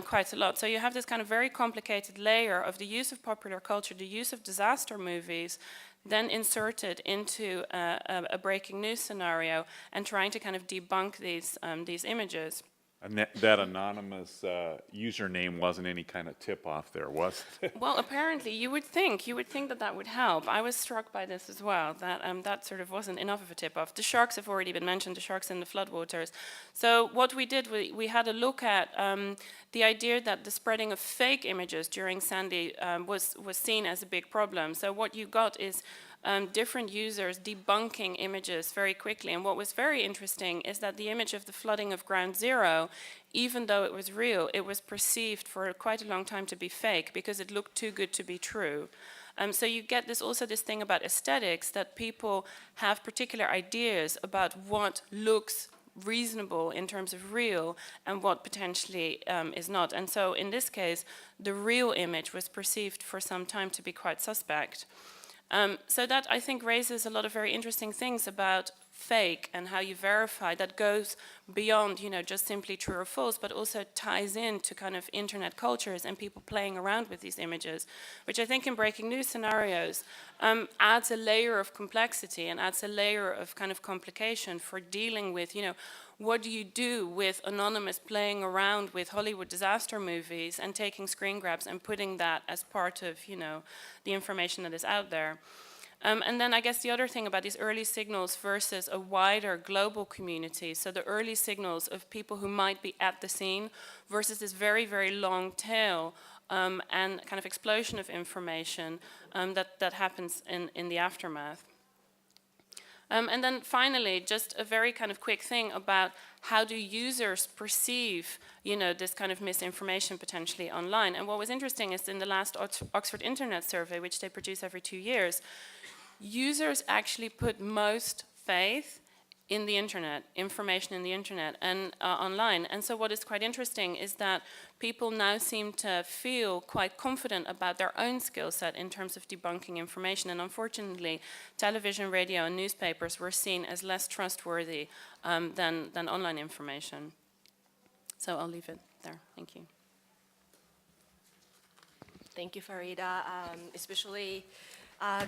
quite a lot. So you have this kind of very complicated layer of the use of popular culture, the use of disaster movies, then inserted into a breaking news scenario and trying to kind of debunk these images. And that anonymous username wasn't any kind of tip-off there, was it? Well, apparently you would think that would help. I was struck by this as well, that that sort of wasn't enough of a tip-off. The sharks have already been mentioned, the sharks in the floodwaters. So what we did, we had a look at the idea that the spreading of fake images during Sandy was seen as a big problem. So what you got is different users debunking images very quickly. And what was very interesting is that the image of the flooding of Ground Zero, even though it was real, it was perceived for quite a long time to be fake because it looked too good to be true. So you get this thing about aesthetics, that people have particular ideas about what looks reasonable in terms of real and what potentially is not. And so in this case, the real image was perceived for some time to be quite suspect. So that, I think, raises a lot of very interesting things about fake and how you verify. That goes beyond, you know, just simply true or false, but also ties into kind of internet cultures and people playing around with these images, which I think in breaking news scenarios adds a layer of complexity and adds a layer of kind of complication for dealing with, you know, what do you do with Anonymous playing around with Hollywood disaster movies and taking screen grabs and putting that as part of, you know, the information that is out there. And then I guess the other thing about these early signals versus a wider global community, so the early signals of people who might be at the scene versus this very, very long tail and kind of explosion of information that happens in the aftermath. And then finally, just a very kind of quick thing about how do users perceive, you know, this kind of misinformation potentially online. And what was interesting is in the last Oxford Internet Survey, which they produce every 2 years, users actually put most faith in the internet, information in the internet and online. And so what is quite interesting is that people now seem to feel quite confident about their own skill set in terms of debunking information. And unfortunately, television, radio, and newspapers were seen as less trustworthy than online information. So I'll leave it there. Thank you. Thank you, Farida, especially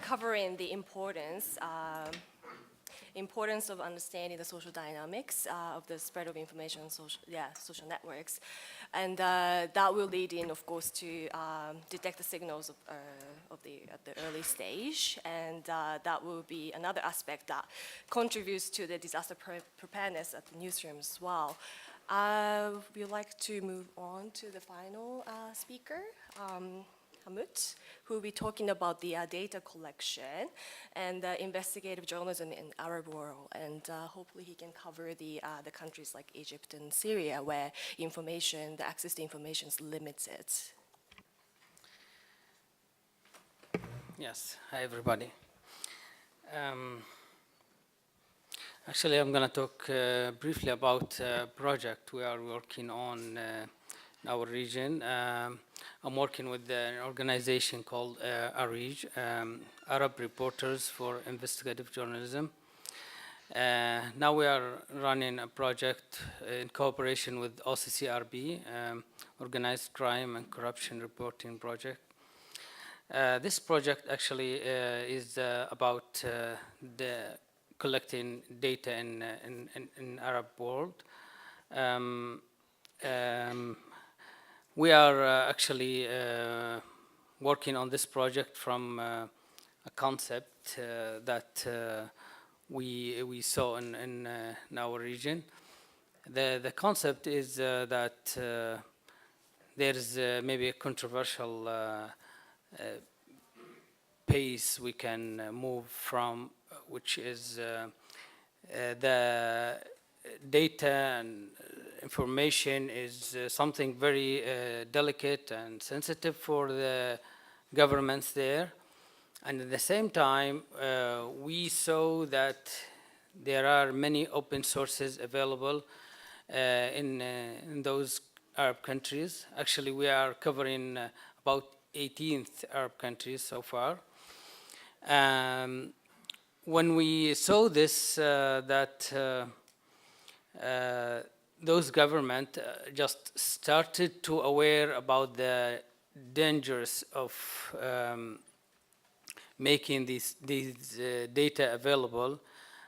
covering the importance of understanding the social dynamics of the spread of information on social networks. And that will lead in, of course, to detect the signals at the early stage. And that will be another aspect that contributes to the disaster preparedness at the newsroom as well. We'd like to move on to the final speaker, Hamut, who will be talking about the data collection and investigative journalism in Arab world. And hopefully he can cover the countries like Egypt and Syria, where the access to information is limited. Yes, hi everybody. Actually, I'm going to talk briefly about a project we are working on our region. I'm working with an organization called ARIJ, Arab Reporters for Investigative Journalism. Now we are running a project in cooperation with OCCRB, Organized Crime and Corruption Reporting Project. This project actually is about the collecting data in Arab world. We are actually working on this project from a concept that we saw in our region. The concept is that there's maybe a controversial pace we can move from, which is the data and information is something very delicate and sensitive for the governments there. And at the same time, we saw that there are many open sources available in those Arab countries. Actually, we are covering about 18th Arab countries so far. When we saw this, that those governments just started to aware about the dangers of making these data available,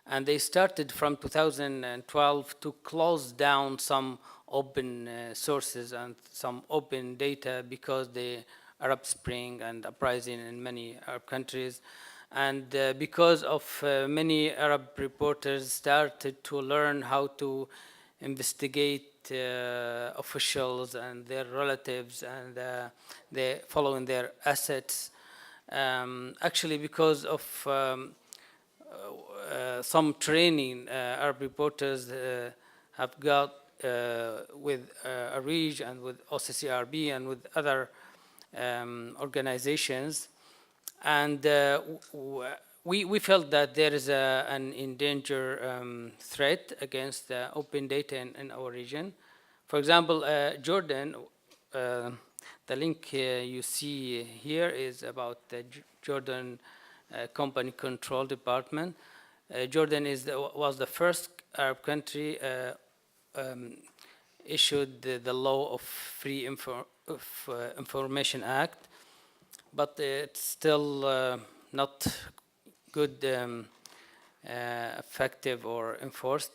and they started from 2012 to close down some open sources and some open data because the Arab Spring and uprising in many Arab countries, and because of many Arab reporters started to learn how to investigate officials and their relatives and they following their assets. Actually, because of some training Arab reporters have got with ARIJ and with OCCRB and with other organizations, and we felt that there is an endangered threat against open data in our region. For example, Jordan, the link you see here is about the Jordan Company Control Department. Jordan was the first Arab country issued the law of Free Information Act, but it's still not good, effective or enforced.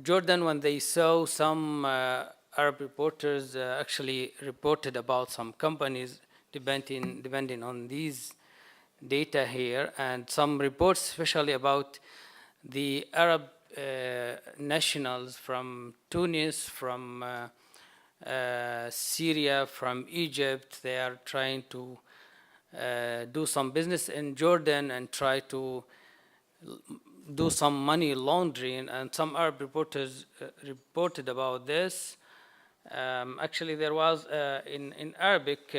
Jordan, when they saw some Arab reporters actually reported about some companies depending on these data here, and some reports especially about the Arab nationals from Tunis, from Syria, from Egypt. They are trying to do some business in Jordan and try to do some money laundering, and some Arab reporters reported about this. Actually, there was in Arabic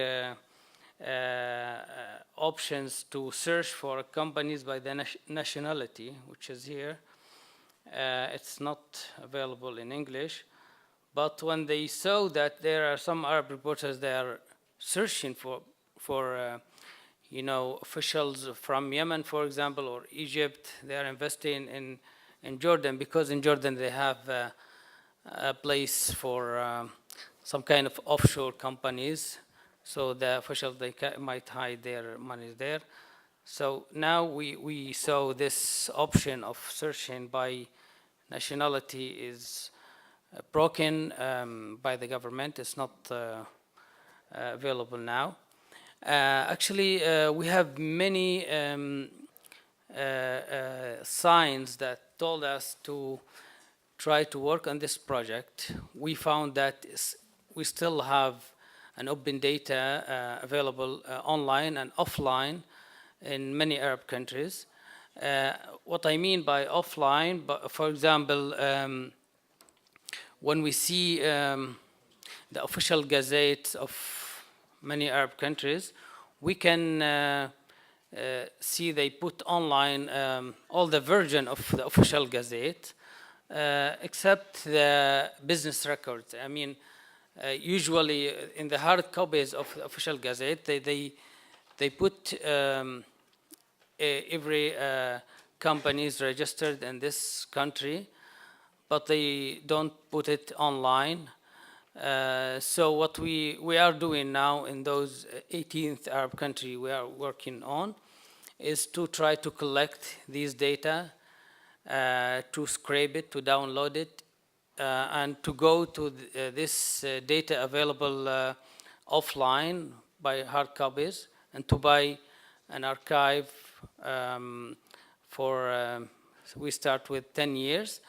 options to search for companies by the nationality, which is here. It's not available in English. But when they saw that there are some Arab reporters, they are searching for officials from Yemen, for example, or Egypt. They are investing in Jordan because in Jordan they have a place for some kind of offshore companies. So the officials, they might hide their money there. So now we saw this option of searching by nationality is broken by the government. It's not available now. Actually, we have many signs that told us to try to work on this project. We found that we still have an open data available online and offline in many Arab countries. What I mean by offline, for example, when we see the official gazettes of many Arab countries, we can see they put online all the version of the official gazette, except the business records. I mean, usually in the hard copies of the official gazette, they put every company is registered in this country, but they don't put it online. So what we are doing now in those 18th Arab country we are working on is to try to collect these data, to scrape it, to download it, and to go to this data available offline by hard copies, and to buy an archive we start with 10 years,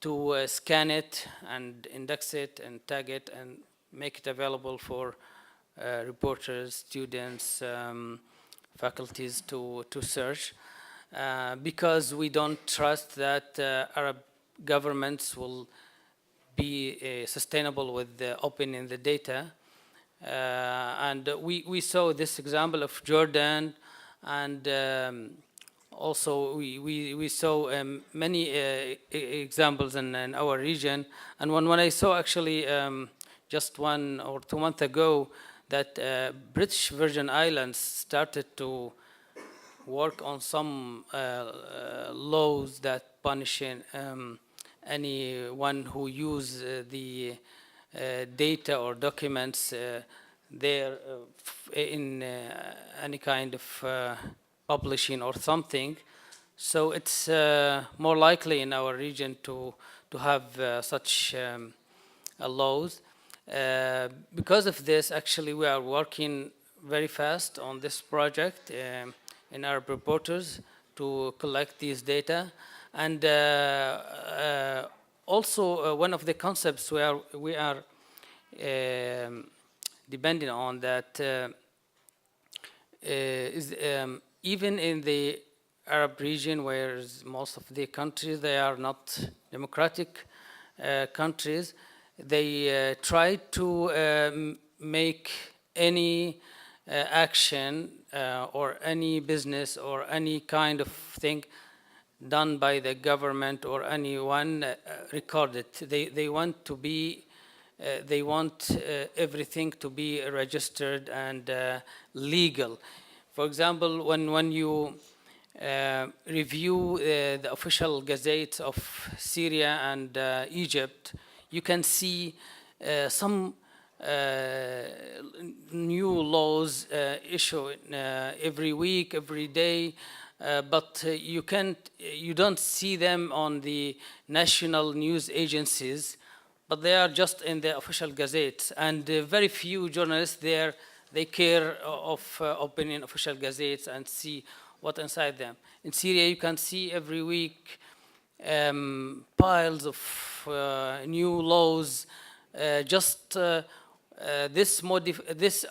to scan it and index it and tag it and make it available for reporters, students, faculties to search, because we don't trust that Arab governments will be sustainable with opening the data. And we saw this example of Jordan, and also we saw many examples in our region. And when I saw actually just 1 or 2 months ago that British Virgin Islands started to work on some laws that punishing anyone who use the data or documents there in any kind of publishing or something. So it's more likely in our region to have such laws. Because of this, actually, we are working very fast on this project in Arab reporters to collect these data. And also, one of the concepts we are depending on that is even in the Arab region, where most of the countries, they are not democratic countries, they try to make any action or any business or any kind of thing done by the government or anyone recorded. They want to be, they want everything to be registered and legal. For example, when you review the official gazettes of Syria and Egypt, you can see some new laws issued every week, every day, but you don't see them on the national news agencies, but they are just in the official gazettes. And very few journalists there, they care of opening official gazettes and see what inside them. In Syria, you can see every week piles of new laws. This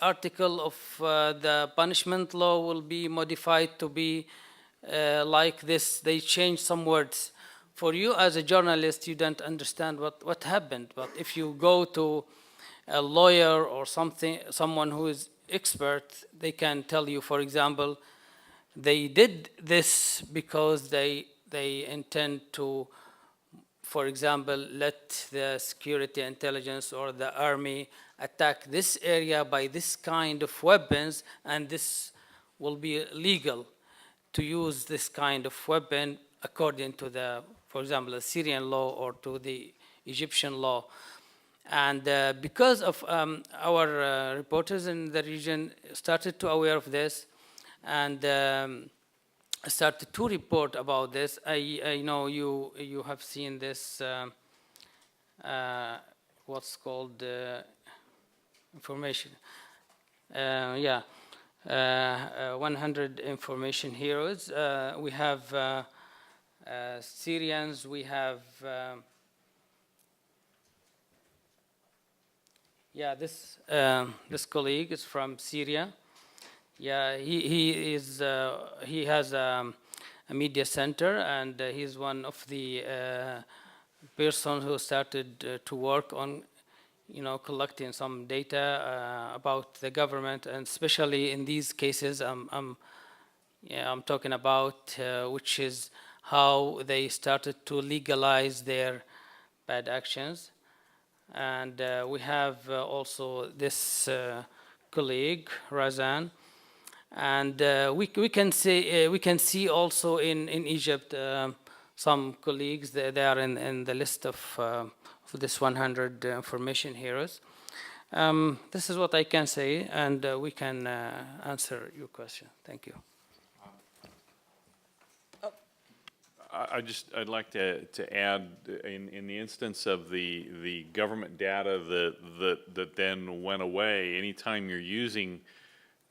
article of the punishment law will be modified to be like this. They change some words. For you as a journalist, you don't understand what happened. But if you go to a lawyer or someone who is expert, they can tell you, for example, they did this because they intend to, for example, let the security intelligence or the army attack this area by this kind of weapons, and this will be legal to use this kind of weapon according to the, for example, the Syrian law or to the Egyptian law. And because of our reporters in the region started to aware of this and started to report about this, I know you have seen this, what's called information. 100 information heroes. We have Syrians, we have this colleague is from Syria. Yeah, he has a media center, and he's one of the persons who started to work on, collecting some data about the government, and especially in these cases, I'm talking about which is how they started to legalize their bad actions. And we have also this colleague, Razan. And we can see also in Egypt some colleagues. They are in the list of this 100 information heroes. This is what I can say, and we can answer your question. Thank you. I'd like to add, in the instance of the government data that then went away, anytime you're using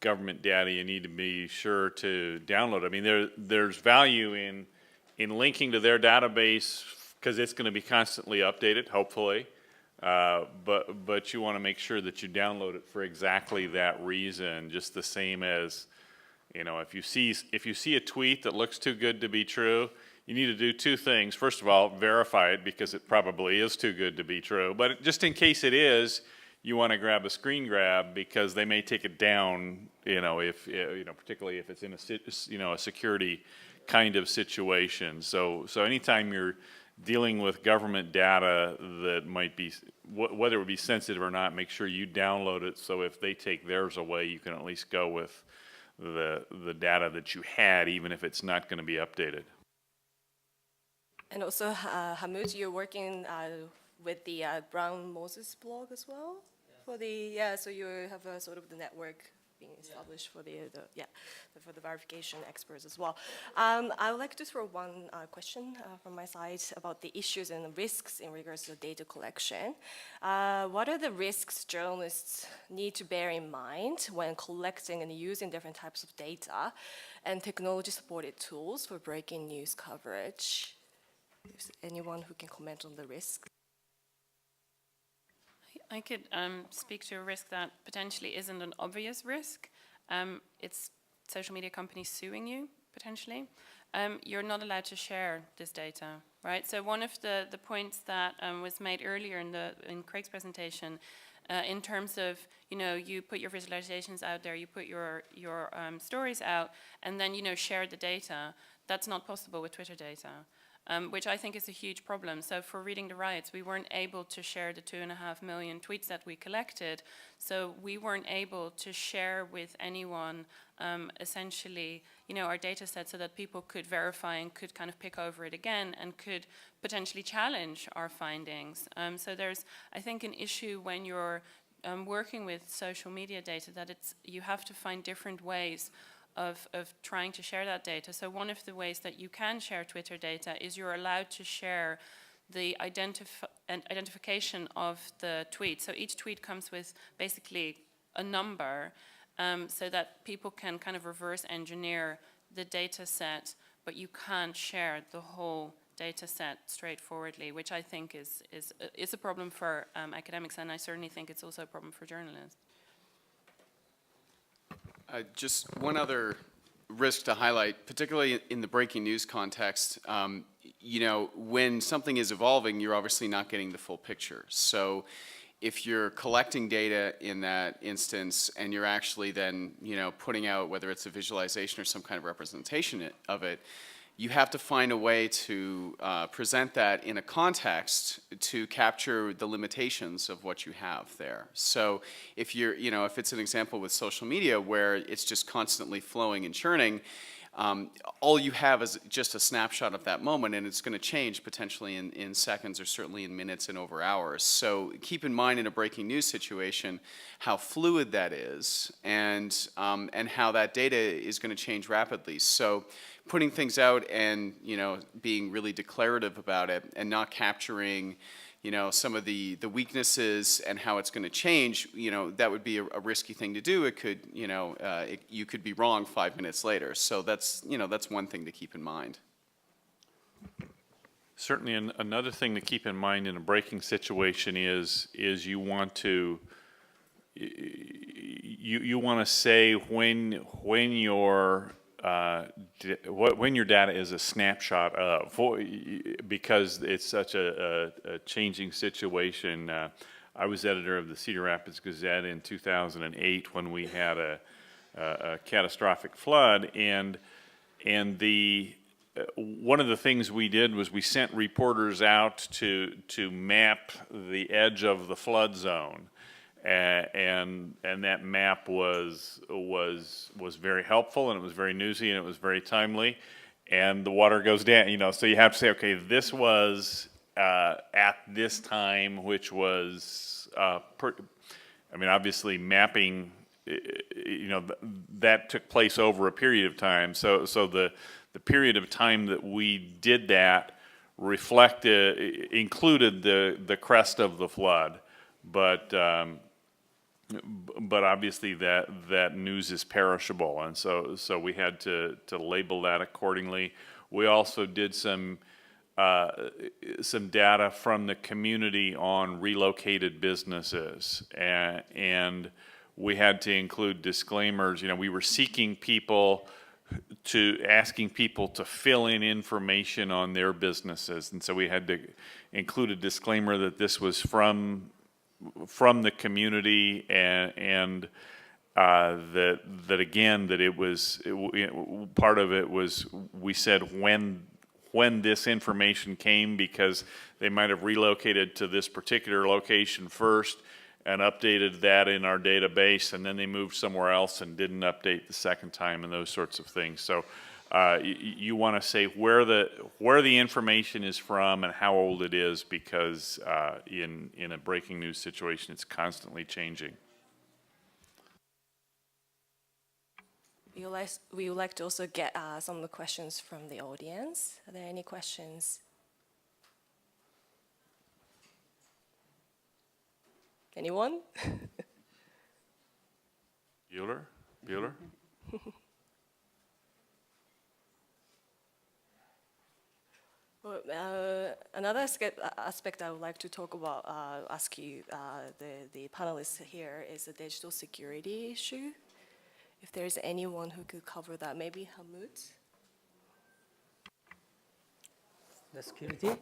government data, you need to be sure to download. I mean, there's value in linking to their database because it's going to be constantly updated, hopefully. But you want to make sure that you download it for exactly that reason. Just the same as, you know, if you see a tweet that looks too good to be true, you need to do two things. First of all, verify it because it probably is too good to be true. But just in case it is, you want to grab a screen grab because they may take it down. You know, if particularly if it's in a security kind of situation. So anytime you're dealing with government data that might be, whether it would be sensitive or not, make sure you download it so if they take theirs away, you can at least go with the data that you had, even if it's not going to be updated. And also, Hamoud, you're working with the Brown Moses blog as well? Yeah. So you have a sort of the network being established for for the verification experts as well. I would like to throw one question from my side about the issues and risks in regards to data collection. What are the risks journalists need to bear in mind when collecting and using different types of data and technology-supported tools for breaking news coverage? Is there anyone who can comment on the risks? I could speak to a risk that potentially isn't an obvious risk. It's social media companies suing you, potentially. You're not allowed to share this data, right? So one of the points that was made earlier in Craig's presentation, in terms of, you know, you put your visualizations out there, you put your stories out, and then, you know, share the data. That's not possible with Twitter data. Which I think is a huge problem. So for Reading the Riots, we weren't able to share the 2.5 million tweets that we collected. So we weren't able to share with anyone, essentially, you know, our data set so that people could verify and could kind of pick over it again and could potentially challenge our findings. So there's, I think, an issue when you're working with social media data that you have to find different ways of trying to share that data. So one of the ways that you can share Twitter data is you're allowed to share the identification of the tweet. So each tweet comes with basically a number so that people can kind of reverse engineer the data set, but you can't share the whole data set straightforwardly, which I think is a problem for academics, and I certainly think it's also a problem for journalists. Just one other risk to highlight, particularly in the breaking news context. You know, when something is evolving, you're obviously not getting the full picture. So if you're collecting data in that instance and you're actually then, you know, putting out, whether it's a visualization or some kind of representation of it, you have to find a way to present that in a context to capture the limitations of what you have there. So if you're, you know, if it's an example with social media where it's just constantly flowing and churning, all you have is just a snapshot of that moment, and it's going to change potentially in seconds or certainly in minutes and over hours. So keep in mind in a breaking news situation how fluid that is and how that data is going to change rapidly. So putting things out and, you know, being really declarative about it and not capturing, you know, some of the weaknesses and how it's going to change, you know, that would be a risky thing to do. It could, you know, you could be wrong 5 minutes later. So that's, you know, that's one thing to keep in mind. Certainly, another thing to keep in mind in a breaking situation is you want to say when your data is a snapshot of, because it's such a changing situation. I was editor of the Cedar Rapids Gazette in 2008 when we had a catastrophic flood, and the one of the things we did was we sent reporters out to map the edge of the flood zone. And that map was very helpful, and it was very newsy, and it was very timely. And the water goes down, you know, so you have to say, okay, this was at this time, which was, I mean, obviously mapping, you know, that took place over a period of time. So the period of time that we did that included the crest of the flood, but obviously that news is perishable, and so we had to label that accordingly. We also did some data from the community on relocated businesses, and we had to include disclaimers. You know, we were asking people to fill in information on their businesses, and so we had to include a disclaimer that this was from the community, and that again, that it was part of it was, we said when this information came, because they might have relocated to this particular location first and updated that in our database, and then they moved somewhere else and didn't update the second time, and those sorts of things. So you want to say where the information is from and how old it is, because in a breaking news situation, it's constantly changing. We would like to also get some of the questions from the audience. Are there any questions? Anyone? Bueller? Well, another aspect I would like to talk about, ask you, the panelists here, is the digital security issue. If there's anyone who could cover that, maybe Hamut? The security.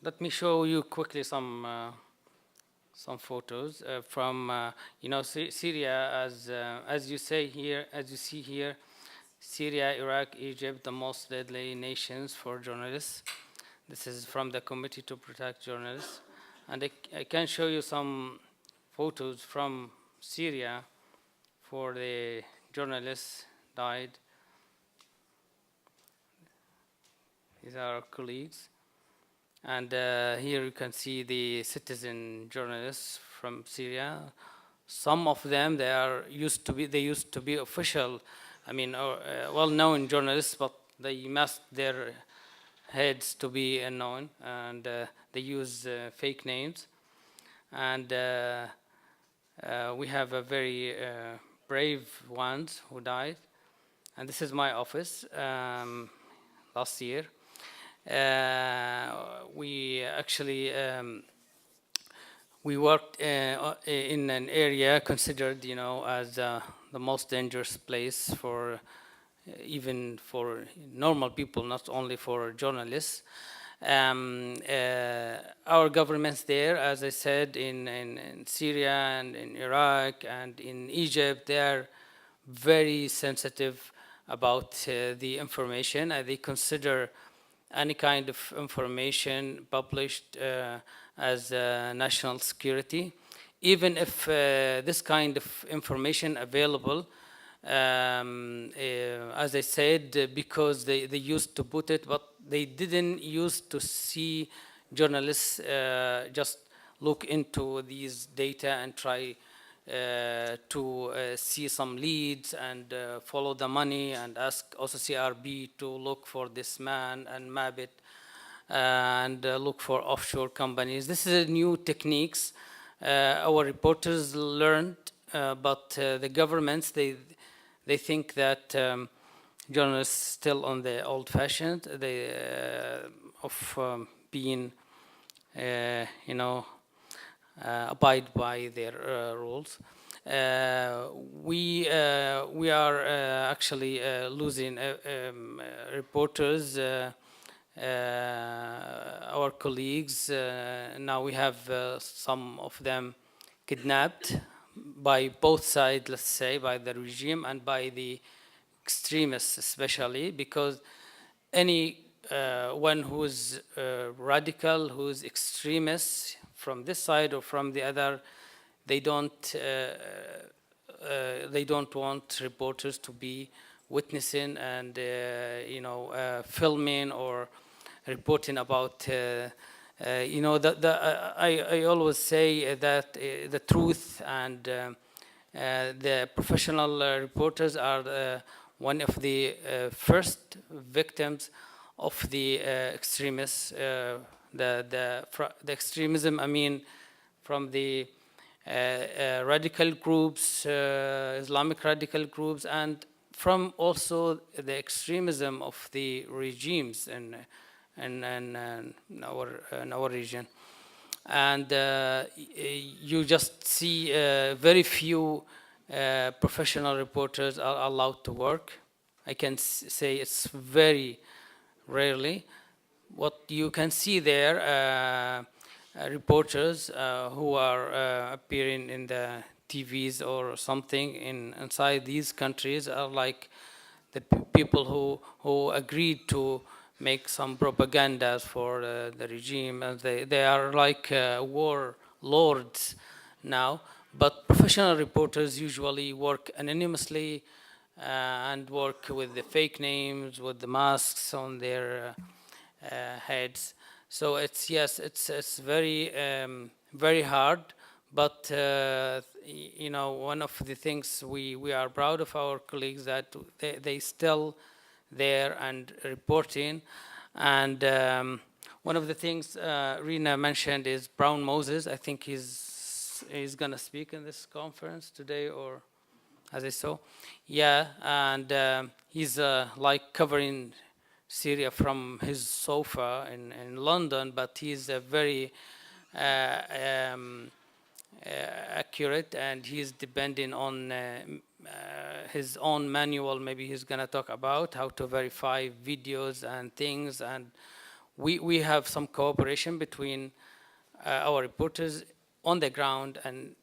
Let me show you quickly some photos from you know, Syria, as you see here, Syria, Iraq, Egypt, the most deadly nations for journalists. This is from the Committee to Protect Journalists, and I can show you some photos from Syria for the journalists died. These are our colleagues. And here you can see the citizen journalists from Syria. Some of them, they used to be official, I mean, well-known journalists, but they masked their heads to be unknown, and they use fake names. And we have a very brave ones who died. And this is my office last year. We actually we worked in an area considered, you know, as the most dangerous place for even for normal people, not only for journalists. Our governments there, as I said, in Syria and in Iraq and in Egypt, they are very sensitive about the information, and they consider any kind of information published as national security, even if this kind of information available, as I said, because they used to put it, but they didn't used to see journalists just look into these data and try to see some leads and follow the money and ask also CRB to look for this man and map it and look for offshore companies. This is new techniques our reporters learned, but the governments, they think that journalists still on the old-fashioned, of being, you know, abide by their rules. We are actually losing reporters, our colleagues. Now we have some of them kidnapped by both sides, let's say, by the regime and by the extremists especially, because any one who's radical, who's extremist from this side or from the other, they don't want reporters to be witnessing and filming or reporting about. I always say that the truth and the professional reporters are one of the first victims of the extremists. The extremism, I mean, from the radical groups, Islamic radical groups, and from also the extremism of the regimes in our region. And you just see very few professional reporters are allowed to work. I can say it's very rarely. What you can see there, reporters who are appearing in the TVs or something inside these countries are like the people who agreed to make some propaganda for the regime, and they are like war lords now. But professional reporters usually work anonymously and work with the fake names, with the masks on their heads. So it's very very hard. But one of the things we are proud of our colleagues that they still there and reporting. And one of the things Rina mentioned is Brown Moses. I think he's gonna speak in this conference today, or as I saw. Yeah, and he's like covering Syria from his sofa in London, but he's a very accurate, and he's depending on his own manual. Maybe he's gonna talk about how to verify videos and things, and we have some cooperation between our reporters on the ground and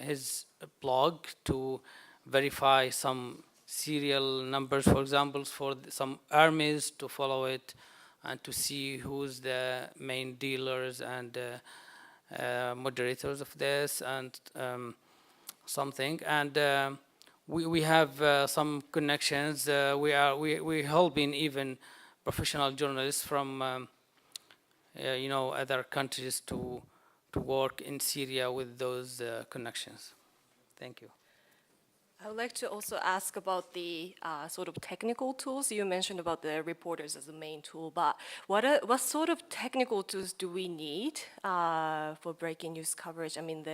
his blog to verify some serial numbers, for example, for some armies, to follow it and to see who's the main dealers and moderators of this and something. And we have some connections. We're helping even professional journalists from other countries to work in Syria with those connections. Thank you. I would like to also ask about the sort of technical tools. You mentioned about the reporters as the main tool, but what sort of technical tools do we need for breaking news coverage? I mean,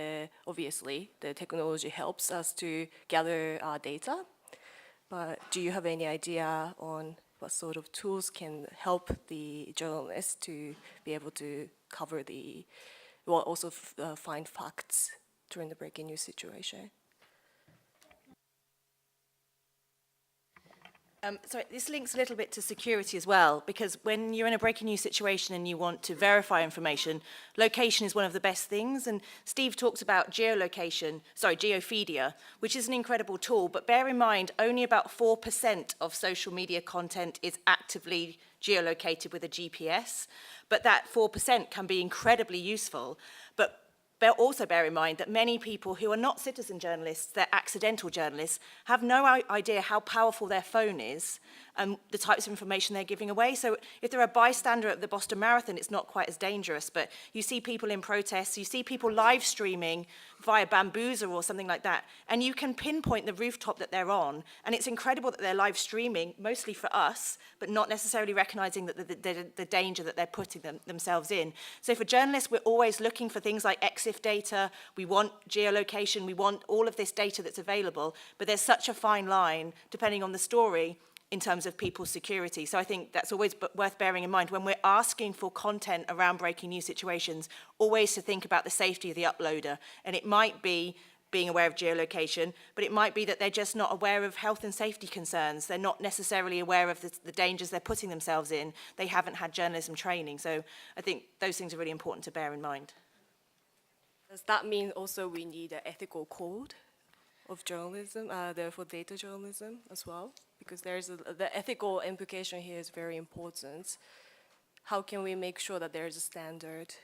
obviously, the technology helps us to gather data, but do you have any idea on what sort of tools can help the journalists to be able to cover also find facts during the breaking news situation? Sorry, this links a little bit to security as well, because when you're in a breaking news situation and you want to verify information, location is one of the best things. And Steve talked about geophedia, which is an incredible tool, but bear in mind, only about 4% of social media content is actively geolocated with a GPS, but that 4% can be incredibly useful. But also bear in mind that many people who are not citizen journalists, they're accidental journalists, have no idea how powerful their phone is and the types of information they're giving away. So if they're a bystander at the Boston Marathon, it's not quite as dangerous, but you see people in protests, you see people live streaming via Bambuser or something like that, and you can pinpoint the rooftop that they're on, and it's incredible that they're live streaming, mostly for us, but not necessarily recognizing that the danger that they're putting themselves in. So for journalists, we're always looking for things like EXIF data, we want geolocation, we want all of this data that's available, but there's such a fine line, depending on the story, in terms of people's security. So I think that's always worth bearing in mind when we're asking for content around breaking news situations, always to think about the safety of the uploader. And it might be being aware of geolocation, but it might be that they're just not aware of health and safety concerns. They're not necessarily aware of the dangers they're putting themselves in. They haven't had journalism training. So I think those things are really important to bear in mind. Does that mean also we need an ethical code? of journalism, for data journalism as well? Because the ethical implication here is very important. How can we make sure that there is a standard?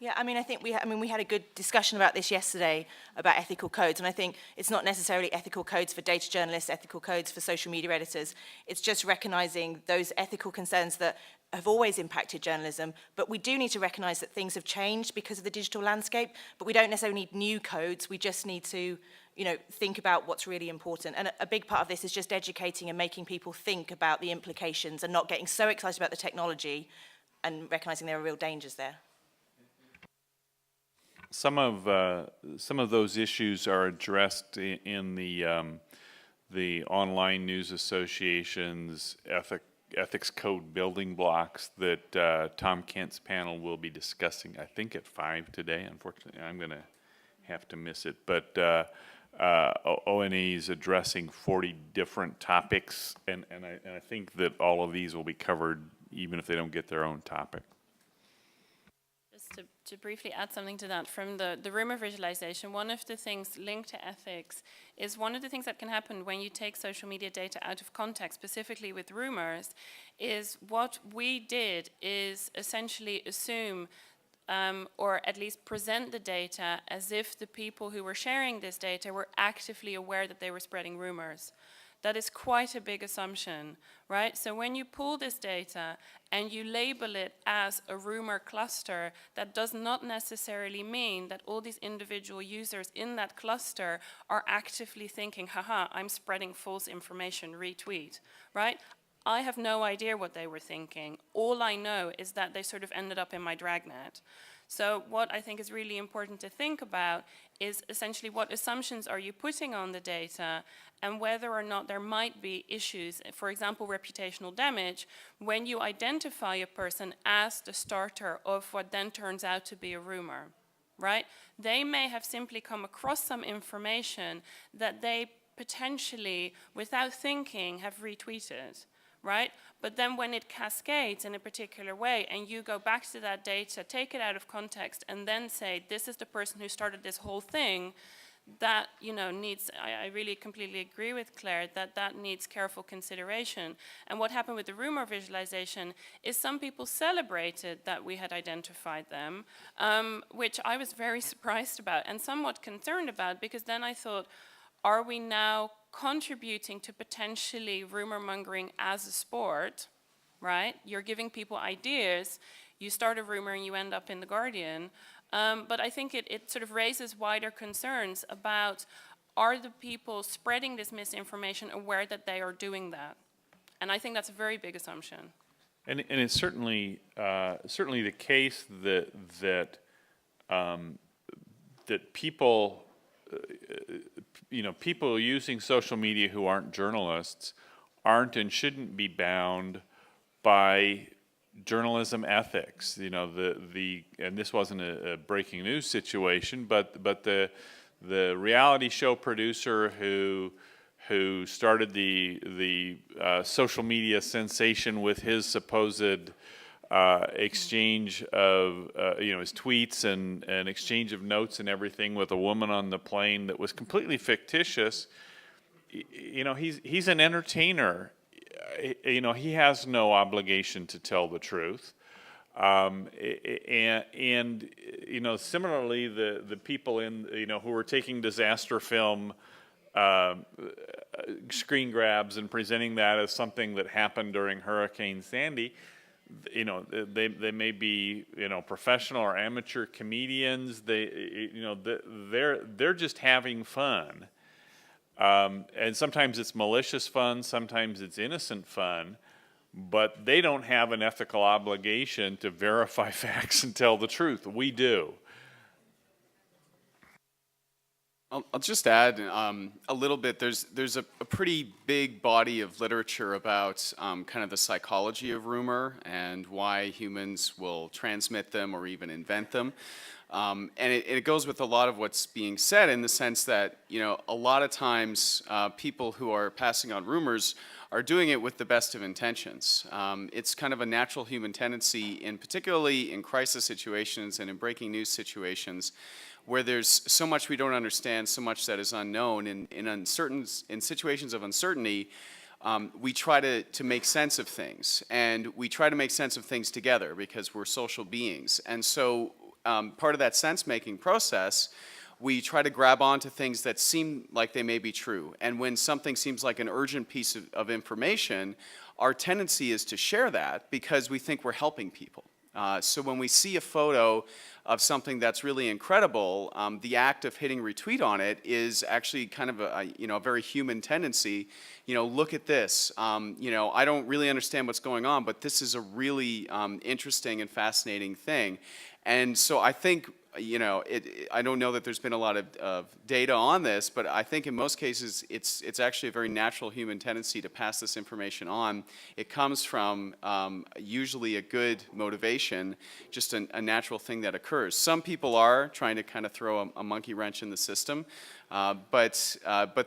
Yeah, I mean, I think we had a good discussion about this yesterday about ethical codes, and I think it's not necessarily ethical codes for data journalists, ethical codes for social media editors. It's just recognizing those ethical concerns that have always impacted journalism, but we do need to recognize that things have changed because of the digital landscape, but we don't necessarily need new codes. We just need to, think about what's really important. And a big part of this is just educating and making people think about the implications and not getting so excited about the technology and recognizing there are real dangers there. Some of those issues are addressed in the Online News Association's ethics code building blocks that Tom Kent's panel will be discussing, I think, at 5 today. Unfortunately, I'm going to have to miss it. But ONE is addressing 40 different topics, and I think that all of these will be covered even if they don't get their own topic. Just to briefly add something to that, from the rumor visualization, one of the things linked to ethics is one of the things that can happen when you take social media data out of context, specifically with rumors, is what we did is essentially assume or at least present the data as if the people who were sharing this data were actively aware that they were spreading rumors. That is quite a big assumption, right? So when you pull this data and you label it as a rumor cluster, that does not necessarily mean that all these individual users in that cluster are actively thinking, haha, I'm spreading false information, retweet, right? I have no idea what they were thinking. All I know is that they sort of ended up in my dragnet. So what I think is really important to think about is essentially what assumptions are you putting on the data and whether or not there might be issues, for example, reputational damage, when you identify a person as the starter of what then turns out to be a rumor, right? They may have simply come across some information that they potentially, without thinking, have retweeted, right? But then when it cascades in a particular way and you go back to that data, take it out of context, and then say, this is the person who started this whole thing, that needs, I really completely agree with Claire, that needs careful consideration. And what happened with the rumor visualization is some people celebrated that we had identified them, which I was very surprised about and somewhat concerned about, because then I thought, are we now contributing to potentially rumor mongering as a sport, right? You're giving people ideas, you start a rumor and you end up in The Guardian. But I think it sort of raises wider concerns about, are the people spreading this misinformation aware that they are doing that? And I think that's a very big assumption. And it's certainly the case that people, people using social media who aren't journalists aren't and shouldn't be bound by journalism ethics. And this wasn't a breaking news situation, but the reality show producer who started the social media sensation with his supposed exchange of his tweets and exchange of notes and everything with a woman on the plane that was completely fictitious. He's an entertainer. He has no obligation to tell the truth. And similarly, the people who were taking disaster film screen grabs and presenting that as something that happened during Hurricane Sandy, they may be professional or amateur comedians. They're just having fun. And sometimes it's malicious fun, sometimes it's innocent fun, but they don't have an ethical obligation to verify facts and tell the truth. We do. I'll just add a little bit. There's a pretty big body of literature about kind of the psychology of rumor and why humans will transmit them or even invent them. And it goes with a lot of what's being said, in the sense that, a lot of times people who are passing on rumors are doing it with the best of intentions. It's kind of a natural human tendency, particularly in crisis situations and in breaking news situations, where there's so much we don't understand, so much that is unknown. In situations of uncertainty, we try to make sense of things, and we try to make sense of things together because we're social beings. And so part of that sense-making process, we try to grab onto things that seem like they may be true. And when something seems like an urgent piece of information, our tendency is to share that because we think we're helping people. So when we see a photo of something that's really incredible, the act of hitting retweet on it is actually kind of a very human tendency. Look at this. I don't really understand what's going on, but this is a really interesting and fascinating thing. And so I think, I don't know that there's been a lot of data on this, but I think in most cases it's actually a very natural human tendency to pass this information on. It comes from usually a good motivation, just a natural thing that occurs. Some people are trying to kind of throw a monkey wrench in the system, but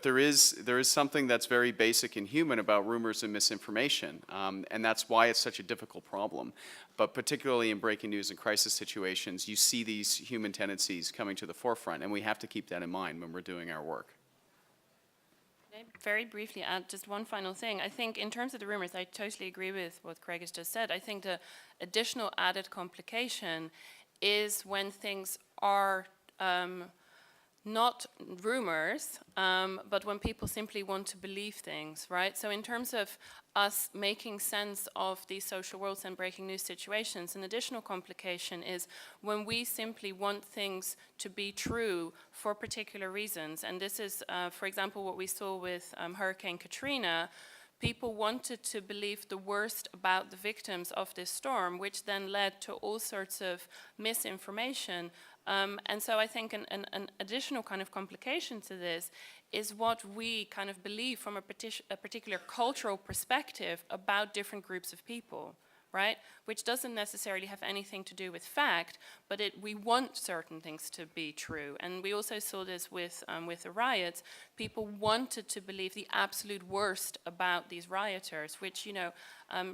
there is something that's very basic and human about rumors and misinformation, and that's why it's such a difficult problem. But particularly in breaking news and crisis situations, you see these human tendencies coming to the forefront, and we have to keep that in mind when we're doing our work. Can I very briefly add just one final thing? I think in terms of the rumors, I totally agree with what Craig has just said. I think the additional added complication is when things are not rumors, but when people simply want to believe things, right? So in terms of us making sense of these social worlds and breaking news situations, an additional complication is when we simply want things to be true for particular reasons. And this is, for example, what we saw with Hurricane Katrina. People wanted to believe the worst about the victims of this storm, which then led to all sorts of misinformation. And so I think an additional kind of complication to this is what we kind of believe from a particular cultural perspective about different groups of people, right? Which doesn't necessarily have anything to do with fact, but we want certain things to be true. And we also saw this with the riots. People wanted to believe the absolute worst about these rioters, which,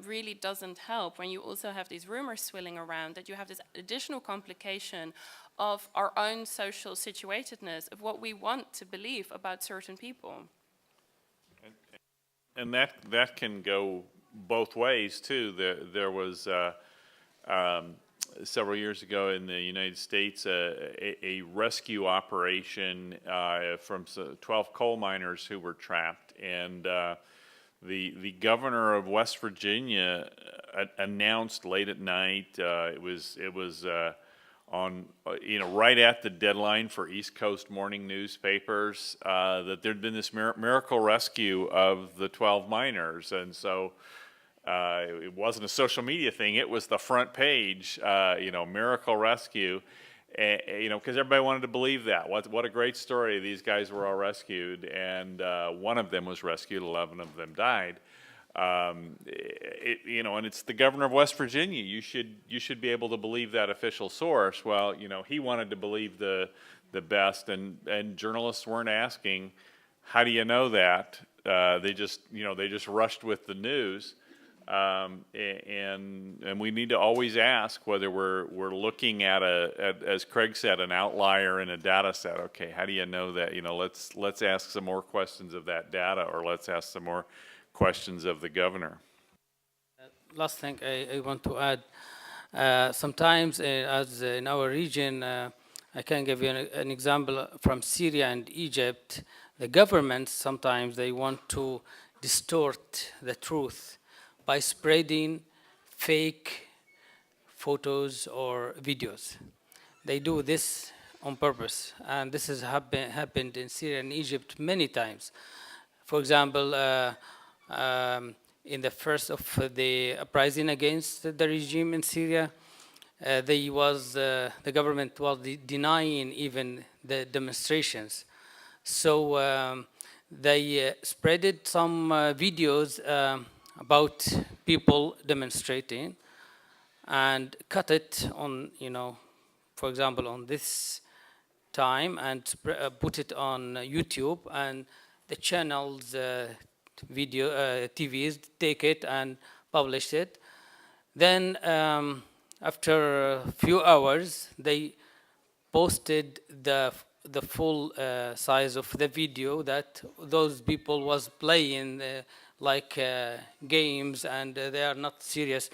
really doesn't help when you also have these rumors swirling around, that you have this additional complication of our own social situatedness, of what we want to believe about certain people. And that can go both ways too. There was several years ago in the United States a rescue operation from 12 coal miners who were trapped, and the governor of West Virginia announced late at night. It was on right at the deadline for East Coast morning newspapers that there'd been this miracle rescue of the 12 miners, and so it wasn't a social media thing. It was the front page, miracle rescue, because everybody wanted to believe that. What a great story! These guys were all rescued, and one of them was rescued. 11 of them died. And it's the governor of West Virginia. You should be able to believe that official source. Well, he wanted to believe the best, and journalists weren't asking, how do you know that? They just rushed with the news, and we need to always ask whether we're looking at as Craig said, an outlier in a data set. Okay, how do you know that? Let's ask some more questions of that data, or let's ask some more questions of the governor. Last thing I want to add, sometimes as in our region, I can give you an example from Syria and Egypt. The governments sometimes they want to distort the truth by spreading fake photos or videos. They do this on purpose, and this has happened in Syria and Egypt many times. For example, in the first of the uprising against the regime in Syria, the government was denying even the demonstrations. So they spreaded some videos about people demonstrating and cut it on, for example, on this time, and put it on YouTube, and the channels, video TVs take it and publish it. Then after a few hours, they posted the full size of the video that those people was playing like games, and they are not serious.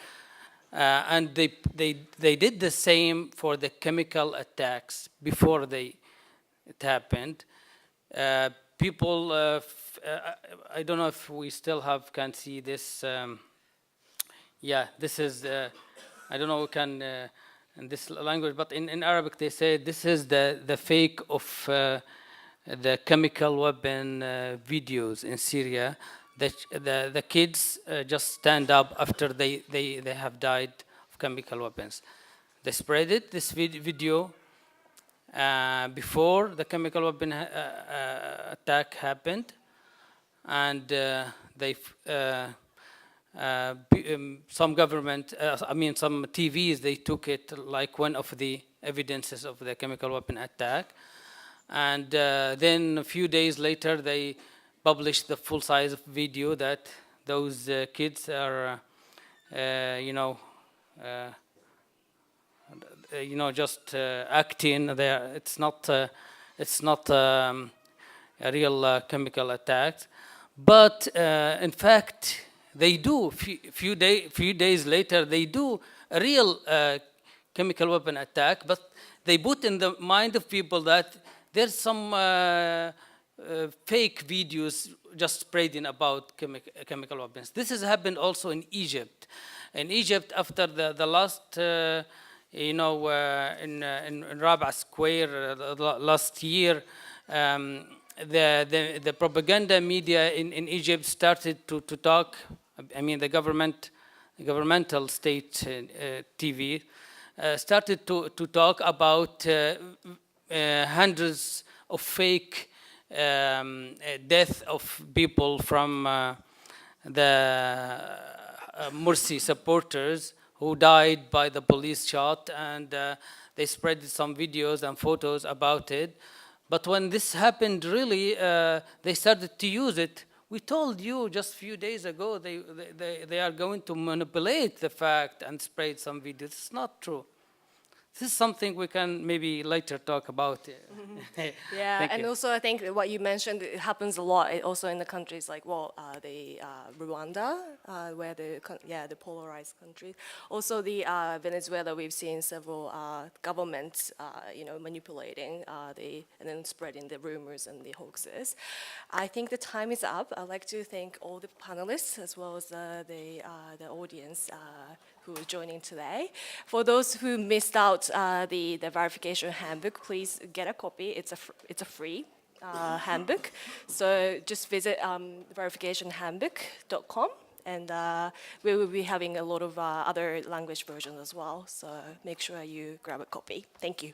And they did the same for the chemical attacks before it happened. People, I don't know if we still can see this. Yeah, this is, I don't know, we can, in this language, but in Arabic they say this is the fake of the chemical weapon videos in Syria. The kids just stand up after they have died of chemical weapons. They spread it, this video, before the chemical weapon attack happened, and some government, some TVs, they took it like one of the evidences of the chemical weapon attack. And then a few days later, they published the full-size video that those kids are, just acting. It's not a real chemical attack, but in fact, they do. Few days later, they do a real chemical weapon attack, but they put in the mind of people that there's some fake videos just spreading about chemical weapons. This has happened also in Egypt. In Egypt, after the last, in Rabaa Square last year, the propaganda media in Egypt started to talk. The governmental state TV started to talk about hundreds of fake death of people from the Morsi supporters who died by the police shot, and they spread some videos and photos about it. But when this happened, really, they started to use it. We told you just a few days ago they are going to manipulate the fact and spread some videos. It's not true. This is something we can maybe later talk about. Yeah, Thank and you. also I think what you mentioned, it happens a lot also in the countries like, Rwanda, where the polarized countries. Also the Venezuela, we've seen several governments, manipulating and then spreading the rumors and the hoaxes. I think the time is up. I'd like to thank all the panelists as well as the audience who are joining today. For those who missed out the verification handbook, please get a copy. It's a free handbook. So just visit verificationhandbook.com, and we will be having a lot of other language versions as well. So make sure you grab a copy. Thank you.